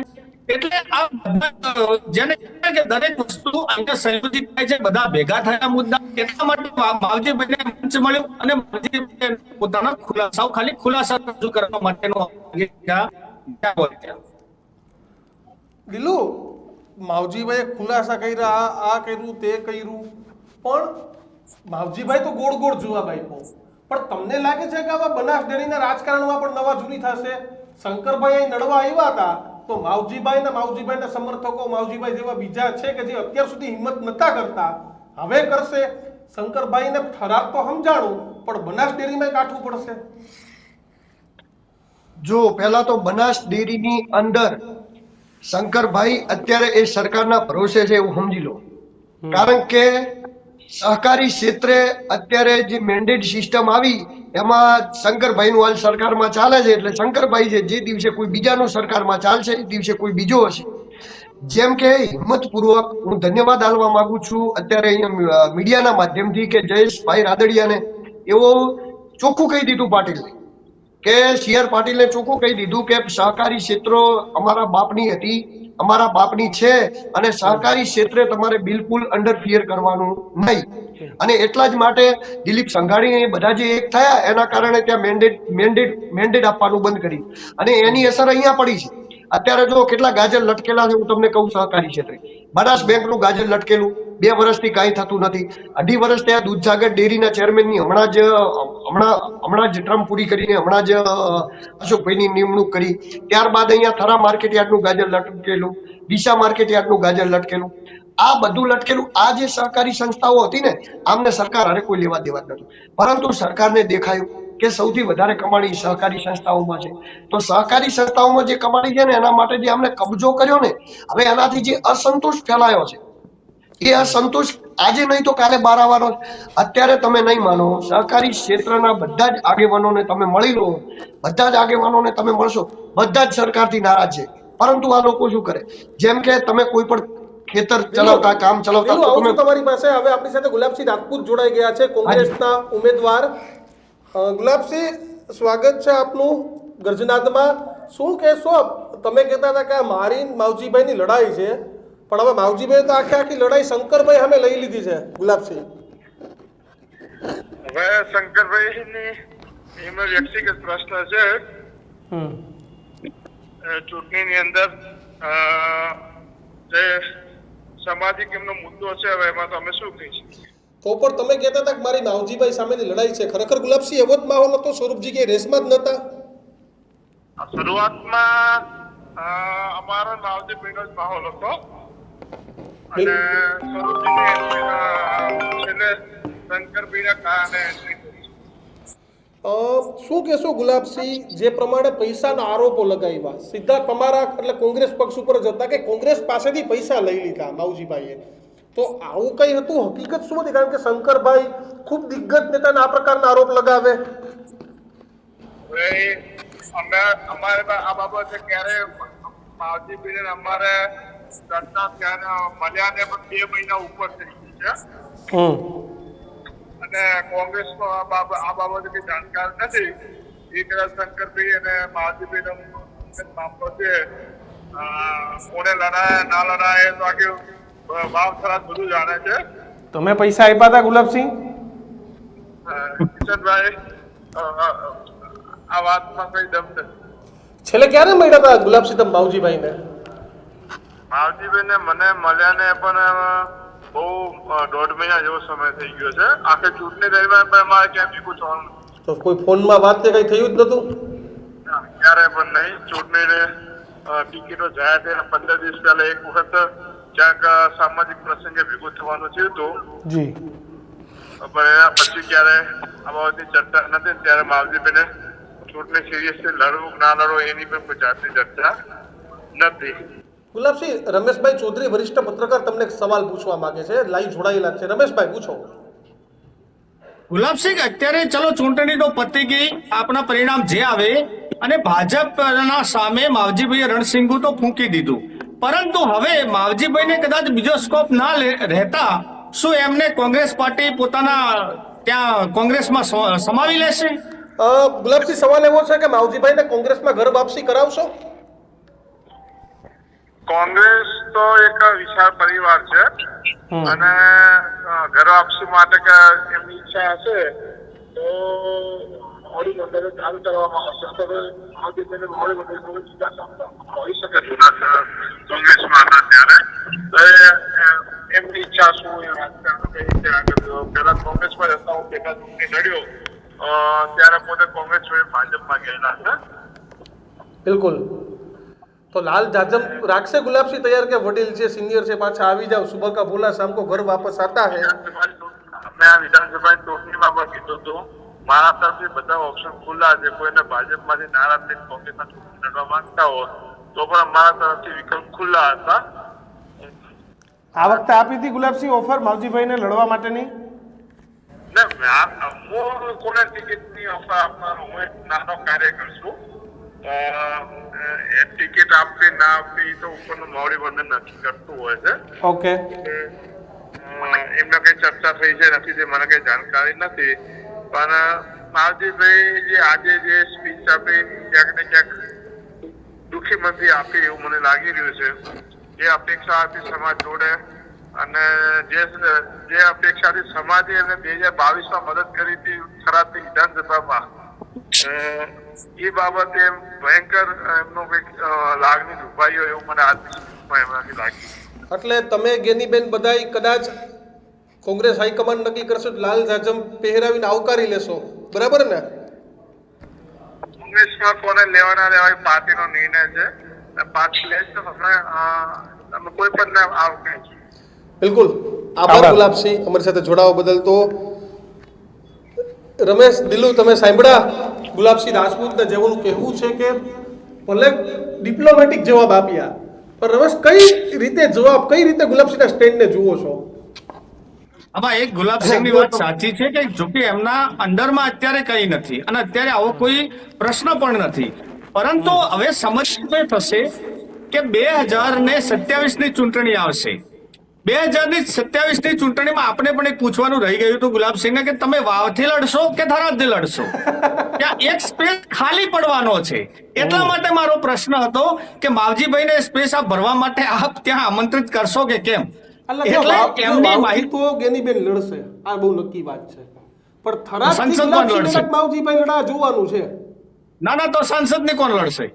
એટલે આ બધા જેને કે દરેક વસ્તુ અહીંયા સંયોજિત થાય છે, બધા ભેગા થયા મુદ્દા, એટલા માટે માવજીભાઈને મંચ મળ્યું અને માવજીભાઈ પોતાના ખુલાસાઓ ખાલી ખુલાસા રજૂ કરવા માટેનો દિલુ, માવજીભાઈએ ખુલાસા કર્યા, આ કર્યું, તે કર્યું, પણ માવજીભાઈ તો ગોળ ગોળ જવાબ આપ્યો. પણ તમને લાગે છે કે આવા બનાસ ડેરીના રાજકારણમાં પણ નવા જૂની થશે? શંકરભાઈ અહીં લડવા આવ્યા હતા તો માવજીભાઈના સમર્થકો, માવજીભાઈ જેવા બીજા છે કે જે અત્યાર સુધી હિંમત નતા કરતા, હવે કરશે. શંકરભાઈને ઠરાવ તો સમજાણું, પણ બનાસ ડેરીમાં કાઠવું પડશે. જો પહેલા તો બનાસ ડેરીની અંદર શંકરભાઈ અત્યારે એ સરકારના ભરોસે છે એવું સમજી લો. કારણ કે સહકારી ક્ષેત્રે અત્યારે જે મેન્ડેટ સિસ્ટમ આવી એમાં શંકરભાઈનું હાલ સરકારમાં ચાલે છે, એટલે શંકરભાઈ છે જે દિવસે કોઈ બીજાનું સરકારમાં ચાલશે એ દિવસે કોઈ બીજો હશે. જેમ કે હિંમતપૂર્વક હું ધન્યવાદ આપવા માંગુ છું અત્યારે અહીંયા મીડિયાના માધ્યમથી કે જયેશભાઈ રાદડિયાને એવો ચોખ્ખું કહી દીધું પાટીલે કે સી.આર. પાટીલે ચોખ્ખું કહી દીધું કે સહકારી ક્ષેત્રો અમારા બાપની હતી, અમારા બાપની છે, અને સહકારી ક્ષેત્રે તમારે બિલકુલ અંડરફિયર કરવાનું નહીં. અને એટલા જ માટે દિલીપ સંઘાણી બધા જે એક થયા એના કારણે ત્યાં મેન્ડેટ આપવાનું બંધ કરી, અને એની અસર અહીંયા પડી છે. અત્યારે જો કેટલા ગાજર લટકેલા છે હું તમને કહું. સહકારી ક્ષેત્રે બનાસ બેંકનું ગાજર લટકેલું 2 વર્ષથી કાંઈ થતું નથી. 2.5 વર્ષ ત્યાં દૂધસાગર ડેરીના ચેરમેનની હમણાં જ ટર્મ પૂરી કરીને હમણાં જ અશોકભાઈની નિમણૂક કરી. ત્યારબાદ અહીંયા થરા માર્કેટયાર્ડનું ગાજર લટકેલું, ડીસા માર્કેટયાર્ડનું ગાજર લટકેલું, આ બધું લટકેલું. આ જે સહકારી સંસ્થાઓ હતી ને આમને સરકાર હારે કોઈ લેવા દેવા નતું, પરંતુ સરકારને દેખાયું કે સૌથી વધારે કમાણી સહકારી સંસ્થાઓમાં છે. તો સહકારી સંસ્થાઓમાં જે કમાણી છે ને એના માટે જે અમને કબજો કર્યો ને, હવે એનાથી જે અસંતોષ ફેલાયો છે એ અસંતોષ આજે નહીં તો કાલે બહાર આવવાનો. અત્યારે તમે નહીં માનો, સહકારી ક્ષેત્રના બધા જ આગેવાનોને તમે મળી લો, બધા જ આગેવાનોને તમે મળશો, બધા જ સરકારથી નારાજ છે. પરંતુ આ લોકો શું કરે, જેમ કે તમે કોઈ પણ ખેતર ચલાવતા, કામ ચલાવતા, તમારી પાસે હવે આપણી સાથે ગુલાબસિંહ રાજપૂત જોડાઈ ગયા છે, કોંગ્રેસના ઉમેદવાર. ગુલાબસિંહ, સ્વાગત છે આપનું ગર્જનાદમાં. શું કહેશો? તમે કહેતા હતા કે આ મારી માવજીભાઈની લડાઈ છે, પણ હવે માવજીભાઈ તો આખી લડાઈ શંકરભાઈ સામે લઈ લીધી છે. ગુલાબસિંહ, હવે શંકરભાઈની એમાં વ્યક્તિગત પ્રશ્ન છે. ચૂંટણીની અંદર જે સામાજિક એમનો મુદ્દો છે, હવે એમાં તો અમે શું કહીશું? તો પણ તમે કહેતા હતા કે મારી માવજીભાઈ સામેની લડાઈ છે. ખરેખર ગુલાબસિંહ એવો જ માહોલ હતો? સ્વરૂપજી કે રેસમાં જ નતા? શરૂઆતમાં અમારા માવજીભાઈનો જ માહોલ હતો, અને છેલ્લે શંકરભાઈના કારણે. શું કહેશો ગુલાબસિંહ, જે પ્રમાણે પૈસાના આરોપો લગાવ્યા સીધા તમારા એટલે કોંગ્રેસ પક્ષ ઉપર જ હતા કે કોંગ્રેસ પાસેથી પૈસા લઈ લીધા માવજીભાઈએ, તો આવું કઈ હતું? હકીકત શું હતી? કારણ કે શંકરભાઈ ખૂબ દિગ્ગજ નેતાને આ પ્રકારના આરોપ લગાવે. અમારે આ બાબતે ક્યારે માવજીભાઈને અમારે ચર્ચા ત્યારે મળ્યા ને પણ 2 મહિના ઉપર થઈ ગઈ છે, અને કોંગ્રેસ આ બાબતે કઈ જાણકાર નથી. એ કદાચ શંકરભાઈ અને માવજીભાઈનો મામલો છે, કોને લડાય ના લડાય તો આખી ભાવ ખરાબ બધું જાણે છે. તમે પૈસા આપ્યા હતા ગુલાબસિંહ? કિશનભાઈ, આ વાતમાં કઈ દમ નથી. છેલ્લે ક્યારે મળ્યા હતા ગુલાબસિંહ તમે માવજીભાઈને? માવજીભાઈ ને મને મળ્યા ને પણ બહુ 1.5 મહિના જેવો સમય થઈ ગયો છે. આખે ચૂંટણી દરમિયાન પણ મારે ક્યાં ભેગું થવાનું તો કોઈ ફોનમાં વાત કે કઈ થયું જ નતું? ક્યારે પણ નહીં. ચૂંટણીને ટિકિટો જાહેર થઈને 15 દિવસ પહેલા એક વખત ક્યાંક સામાજિક પ્રસંગે ભેગું થવાનું થયું હતું, જી. પણ એના પછી ક્યારે આ બાબતની ચર્ચા નથી. ત્યારે માવજીભાઈને ચૂંટણી સિરિયસલી લડવું ના લડવું એની પણ કોઈ જાતની ચર્ચા નથી. ગુલાબસિંહ, રમેશભાઈ ચૌધરી વરિષ્ઠ પત્રકાર તમને એક સવાલ પૂછવા માંગે છે, લાઈવ જોડાયેલા છે. રમેશભાઈ પૂછો. ગુલાબસિંહ, અત્યારે ચલો ચૂંટણીનો પતી ગઈ, આપણા પરિણામ જે આવે અને ભાજપના સામે માવજીભાઈએ રણસિંગુ તો ફૂંકી દીધું, પરંતુ હવે માવજીભાઈને કદાચ બીજો સ્કોપ ના રહેતા શું એમને કોંગ્રેસ પાર્ટી પોતાના ત્યાં કોંગ્રેસમાં સમાવી લેશે? ગુલાબસિંહ, સવાલ એવો છે કે માવજીભાઈને કોંગ્રેસમાં ઘર વાપસી કરાવશો? કોંગ્રેસ તો એક વિશાળ પરિવાર છે અને ઘર વાપસી માટે કે એમની ઈચ્છા હશે તો મોડી મંડળે ચાલુ કરવામાં આવશે. તો મોડી મંડળ હોઈ શકે કોંગ્રેસમાં હતા ત્યારે એમની ઈચ્છા શું એ રાજકારણ કઈ રીતે આગળ પેલા કોંગ્રેસમાં હતા, હું પેટા ચૂંટણી લડ્યો ત્યારે પોતે કોંગ્રેસ છોડી ભાજપમાં ગયેલા છે. બિલકુલ. તો લાલ જાજમ રાખશે ગુલાબસિંહ તૈયાર કે વડીલ છે, સિનિયર છે, પાછા આવી જાવ, સુબહ કા ભૂલા શામ કો ઘર વાપસ આતા હે? મેં આ વિધાનસભાની ચૂંટણીમાં પણ કીધું હતું, મારા તરફથી બધા ઓપ્શન ખુલ્લા છે. કોઈને ભાજપમાંથી નારાજ થઈને કોંગ્રેસમાં ચૂંટણી લડવા માંગતા હોય તો પણ મારા તરફથી વિકલ્પ ખુલ્લા હતા. આ વખતે આપી હતી ગુલાબસિંહ ઓફર માવજીભાઈને લડવા માટેની? ને હું કોને ટિકિટની ઓફર આપવાનો, હું એક નાનો કાર્યકર છું. ટિકિટ આપવી ના આપવી તો ઉપરનું મોવડી બંધન નક્કી કરતું હોય છે. ઓકે. એમને કઈ ચર્ચા થઈ છે નથી તે મને કઈ જાણકારી નથી, પણ માવજીભાઈ જે આજે જે સ્પીચ આપી ક્યાંક ને ક્યાંક દુઃખી મનથી આપી એવું મને લાગી રહ્યું છે. જે અપેક્ષા હતી સમાજ જોડે અને જે અપેક્ષાથી સમાજે એમને 2022માં મદદ કરી હતી થરાદની વિધાનસભામાં, એ બાબતે ભયંકર એમનો કઈક લાગણી દુભાઈ હોય એવું મને આજની એમનાથી લાગ્યું. એટલે તમે ગેનીબેન બધાય કદાચ કોંગ્રેસ હાઈકમાન્ડ નક્કી કરશો લાલ જાજમ પહેરાવીને આવકારી લેશો, બરાબર ને? કોંગ્રેસમાં કોને લેવાના લેવાય પાર્ટીનો નિર્ણય છે, પાર્ટી લે તો તમે કોઈ પણ આવકારી. બિલકુલ. આભાર ગુલાબસિંહ અમારી સાથે જોડાવા બદલ. તો રમેશ દિલુ, તમે સાંભળ્યા ગુલાબસિંહ રાજપૂતને જેવું કહેવું છે કે ભલે ડિપ્લોમેટિક જવાબ આપ્યા, પણ રમેશ કઈ રીતે જવાબ, કઈ રીતે ગુલાબસિંહના સ્ટેન્ડને જુઓ છો? આમાં એક ગુલાબસિંહની વાત સાચી છે કે જોકે એમના અંડરમાં અત્યારે કઈ નથી અને અત્યારે આવો કોઈ પ્રશ્ન પણ નથી, પરંતુ હવે સમજ થશે કે 2027ની ચૂંટણી આવશે. 2027ની ચૂંટણીમાં આપણે પણ એક પૂછવાનું રહી ગયું હતું ગુલાબસિંહને કે તમે વાવથી લડશો કે થરાદથી લડશો? ત્યાં એક સ્પેસ ખાલી પડવાનો છે. એટલા માટે મારો પ્રશ્ન હતો કે માવજીભાઈને સ્પેસ આ ભરવા માટે આપ ત્યાં આમંત્રિત કરશો કે કેમ? એટલે એમની માહિતી તો ગેનીબેન લડશે, આ બહુ નક્કી વાત છે, પણ થરાદથી સંસદમાં ગુલાબસિંહને લડશે. માવજીભાઈ લડા જોવાનું છે. ના તો સંસદની કોણ લડશે?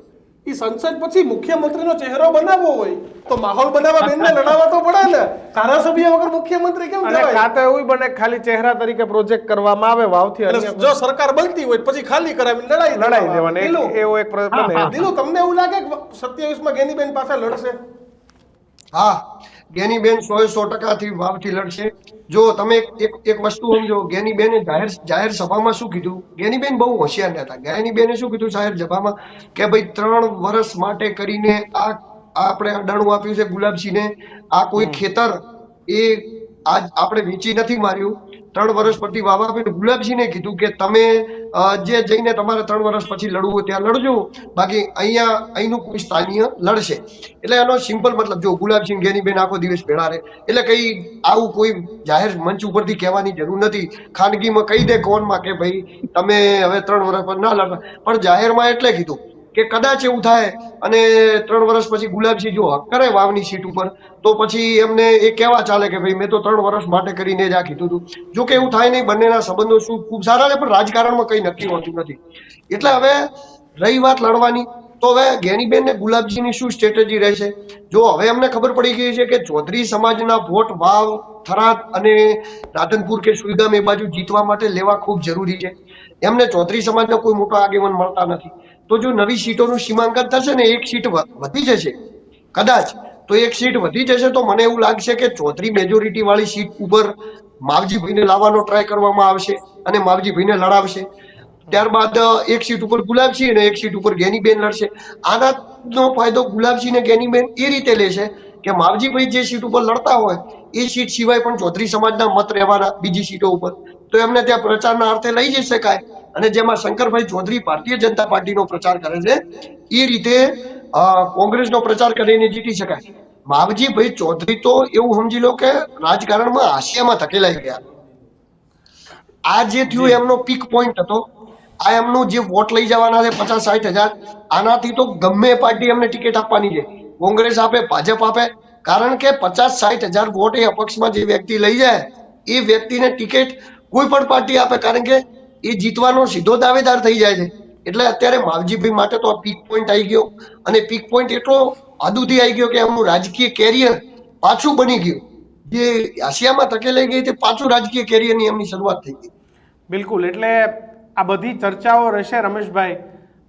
એ સંસદ પછી મુખ્યમંત્રીનો ચહેરો બનાવવો હોય તો માહોલ બનાવવા બેનને લડાવવા તો પડે ને. ધારાસભ્ય વગર મુખ્યમંત્રી કેમ અને કહેવાય? કાં તો એવું બને ખાલી ચહેરા તરીકે પ્રોજેક્ટ કરવામાં આવે વાવથી, એટલે જો સરકાર બનતી હોય પછી ખાલી કરાવીને લડાઈ દેવાને એવો એક બને. દિલુ, તમને એવું લાગે કે 27માં ગેનીબેન પાસે લડશે? હા, ગેનીબેન 100% વાવથી લડશે. જો તમે એક વસ્તુ સમજો, ગેનીબેને જાહેર સભામાં શું કીધું? ગેનીબેન બહુ હોશિયાર હતા. ગેનીબેને શું કીધું જાહેર સભામાં કે ભાઈ 3 વર્ષ માટે કરીને આ આપણે અડાણું આપ્યું છે ગુલાબસિંહને, આ કોઈ ખેતર એ આજ આપણે વેચી નથી માર્યું, 3 વર્ષ પછી વાવા આપીને ગુલાબસિંહને કીધું કે તમે જે જઈને તમારે 3 વર્ષ પછી લડવું હોય ત્યાં લડજો, બાકી અહીંનું કોઈ સ્થાનીય લડશે. એટલે એનો સિમ્પલ મતલબ જો ગુલાબસિંહ ગેનીબેન આખો દિવસ ભેળા રહે, એટલે કઈ આવું કોઈ જાહેર મંચ ઉપરથી કહેવાની જરૂર નથી. ખાનગીમાં કહી દે કોનમાં કે ભાઈ તમે હવે 3 વર્ષ પર ના લડતા, પણ જાહેરમાં એટલે કીધું કે કદાચ એવું થાય અને 3 વર્ષ પછી ગુલાબસિંહ જો હક કરે વાવની સીટ ઉપર તો પછી એમને એ કહેવા ચાલે કે ભાઈ મેં તો 3 વર્ષ માટે કરીને જ આ કીધું હતું. જો કે એવું થાય નહીં, બંનેના સંબંધો શું ખૂબ સારા છે, પણ રાજકારણમાં કઈ નક્કી હોતું નથી. એટલે હવે રહી વાત લડવાની, તો હવે ગેનીબેન ને ગુલાબજીની શું સ્ટ્રેટેજી રહેશે? જો હવે અમને ખબર પડી ગઈ છે કે ચૌધરી સમાજના વોટ વાવ, થરાદ અને રાધનપુર કે સુઈગામ એ બાજુ જીતવા માટે લેવા ખૂબ જરૂરી છે. એમને ચૌધરી સમાજનો કોઈ મોટો આગેવાન મળતા નથી. તો જો નવી સીટોનું સીમાંકન થશે ને, એક સીટ વધી જશે કદાચ, તો એક સીટ વધી જશે તો મને એવું લાગશે કે ચૌધરી મેજોરિટી વાળી સીટ ઉપર માવજીભાઈને લાવવાનો ટ્રાય કરવામાં આવશે અને માવજીભાઈને લડાવશે. ત્યારબાદ એક સીટ ઉપર ગુલાબસિંહ અને એક સીટ ઉપર ગેનીબેન લડશે. આનાનો ફાયદો ગુલાબસિંહ ને ગેનીબેન એ રીતે લેશે કે માવજીભાઈ જે સીટ ઉપર લડતા હોય એ સીટ સિવાય પણ ચૌધરી સમાજના મત રહેવાના બીજી સીટો ઉપર, તો એમને ત્યાં પ્રચારના અર્થે લઈ જઈ શકાય. અને જેમાં શંકરભાઈ ચૌધરી ભારતીય જનતા પાર્ટીનો પ્રચાર કરે છે એ રીતે કોંગ્રેસનો પ્રચાર કરીને જીતી શકાય. માવજીભાઈ ચૌધરી તો એવું સમજી લો કે રાજકારણમાં હાસ્યામાં ધકેલાઈ ગયા. આ જે થયું એમનો પીક પોઈન્ટ હતો. આ એમનું જે વોટ લઈ જવાના છે 50-60 હજાર, આનાથી તો ગમે પાર્ટી એમને ટિકિટ આપવાની છે, કોંગ્રેસ આપે, ભાજપ આપે. કારણ કે 50-60 હજાર વોટ એ અપક્ષમાં જે વ્યક્તિ લઈ જાય એ વ્યક્તિને ટિકિટ કોઈ પણ પાર્ટી આપે, કારણ કે એ જીતવાનો સીધો દાવેદાર થઈ જાય છે. એટલે અત્યારે માવજીભાઈ માટે તો આ પીક પોઈન્ટ આવી ગયો, અને પીક પોઈન્ટ એટલો હદુથી આવી ગયો કે એમનું રાજકીય કેરિયર પાછું બની ગયું. જે આશિયામાં ધકેલાઈ ગઈ તે પાછું રાજકીય કેરિયરની એમની શરૂઆત થઈ ગઈ. બિલકુલ. એટલે આ બધી ચર્ચાઓ રહેશે રમેશભાઈ,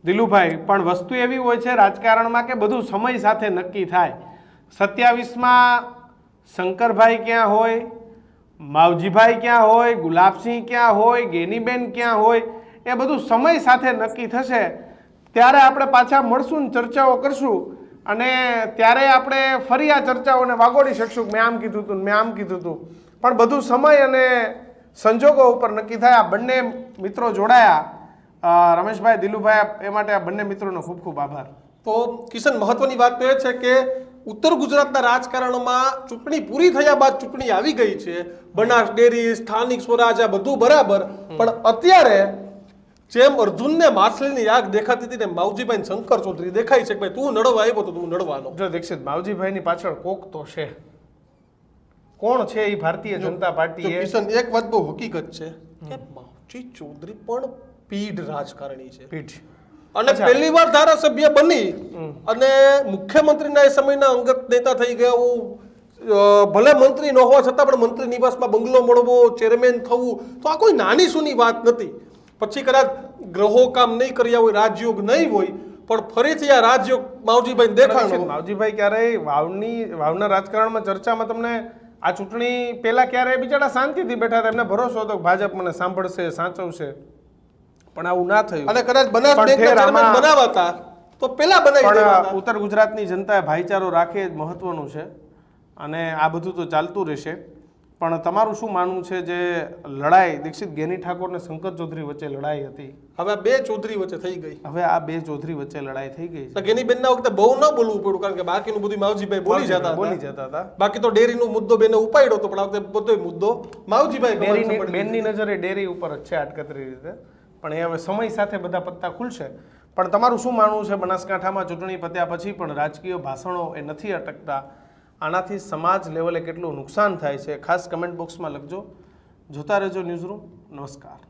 દિલુભાઈ, પણ વસ્તુ એવી હોય છે રાજકારણમાં કે બધું સમય સાથે નક્કી થાય. 27માં શંકરભાઈ ક્યાં હોય, માવજીભાઈ ક્યાં હોય, ગુલાબસિંહ ક્યાં હોય, ગેનીબેન ક્યાં હોય, એ બધું સમય સાથે નક્કી થશે. ત્યારે આપણે પાછા મળશું ને ચર્ચાઓ કરશું, અને ત્યારે આપણે ફરી આ ચર્ચાઓને વાગોડી શકશું કે મેં આમ કીધું હતું, મેં આમ કીધું હતું. પણ બધું સમય અને સંજોગો ઉપર નક્કી થાય. આ બંને મિત્રો જોડાયા, રમેશભાઈ, દિલુભાઈ, એ માટે આ બંને મિત્રોનો ખૂબ ખૂબ આભાર. તો કિશન, મહત્વની વાત તો એ છે કે ઉત્તર ગુજરાતના રાજકારણમાં ચૂંટણી પૂરી થયા બાદ ચૂંટણી આવી ગઈ છે. બનાસ ડેરી, સ્થાનિક સ્વરાજ, આ બધું બરાબર, પણ અત્યારે જેમ અર્જુનને માછલીની આગ દેખાતી હતી ને માવજીભાઈ શંકર ચૌધરી દેખાય છે કે ભાઈ તું નડવા આવ્યો તો તું નડવાનો. જો દીક્ષિત, માવજીભાઈની પાછળ કોક તો છે. કોણ છે એ ભારતીય જનતા પાર્ટી? કિશન, એક વાત બહુ હકીકત છે કે માવજી ચૌધરી પણ પીઢ રાજકારણી છે. પીઠ. અને પહેલી વાર ધારાસભ્ય બની અને મુખ્યમંત્રીના એ સમયના અંગત નેતા થઈ ગયા. ભલે મંત્રી ન હોવા છતાં પણ મંત્રી નિવાસમાં બંગલો મળવો, ચેરમેન થવું, તો આ કોઈ નાની સૂની વાત નથી. પછી કદાચ ગ્રહો કામ નહીં કર્યા હોય, રાજયોગ નહીં હોય, પણ ફરીથી આ રાજયોગ માવજીભાઈ દેખાણો. માવજીભાઈ ક્યારેય વાવના રાજકારણમાં ચર્ચામાં તમને આ ચૂંટણી પહેલા ક્યારે બિચારા શાંતિથી બેઠા હતા, એમને ભરોસો હતો કે ભાજપ મને સાંભળશે, સાચવશે, પણ આવું ના થયું. અને કદાચ બનાવતા તો પેલા બનાવી. ઉત્તર ગુજરાતની જનતાએ ભાઈચારો રાખે જ મહત્વનું છે, અને આ બધું તો ચાલતું રહેશે. પણ તમારું શું માનવું છે જે લડાઈ દીક્ષિત ગેની ઠાકોર ને શંકર ચૌધરી વચ્ચે લડાઈ હતી, હવે બે ચૌધરી વચ્ચે થઈ ગઈ. હવે આ બે ચૌધરી વચ્ચે લડાઈ થઈ ગઈ છે. ગેનીબેન ના વખતે બહુ ન બોલવું પડ્યું, કારણ કે બાકીનું બધું માવજીભાઈ બોલી જતા હતા. બાકી તો ડેરીનો મુદ્દો બેને ઉપાડ્યો હતો, પણ આ વખતે બધો મુદ્દો માવજીભાઈ. બેનની નજરે ડેરી ઉપર જ છે આડકતરી રીતે, પણ એ હવે સમય સાથે બધા પત્તા ખુલશે. પણ તમારું શું માનવું છે, બનાસકાંઠામાં ચૂંટણી પત્યા પછી પણ રાજકીય ભાષણો એ નથી અટકતા, આનાથી સમાજ લેવલે કેટલું નુકસાન થાય છે? ખાસ કમેન્ટ બોક્સમાં લખજો. જોતા રહેજો ન્યૂઝરૂમ. નમસ્કાર.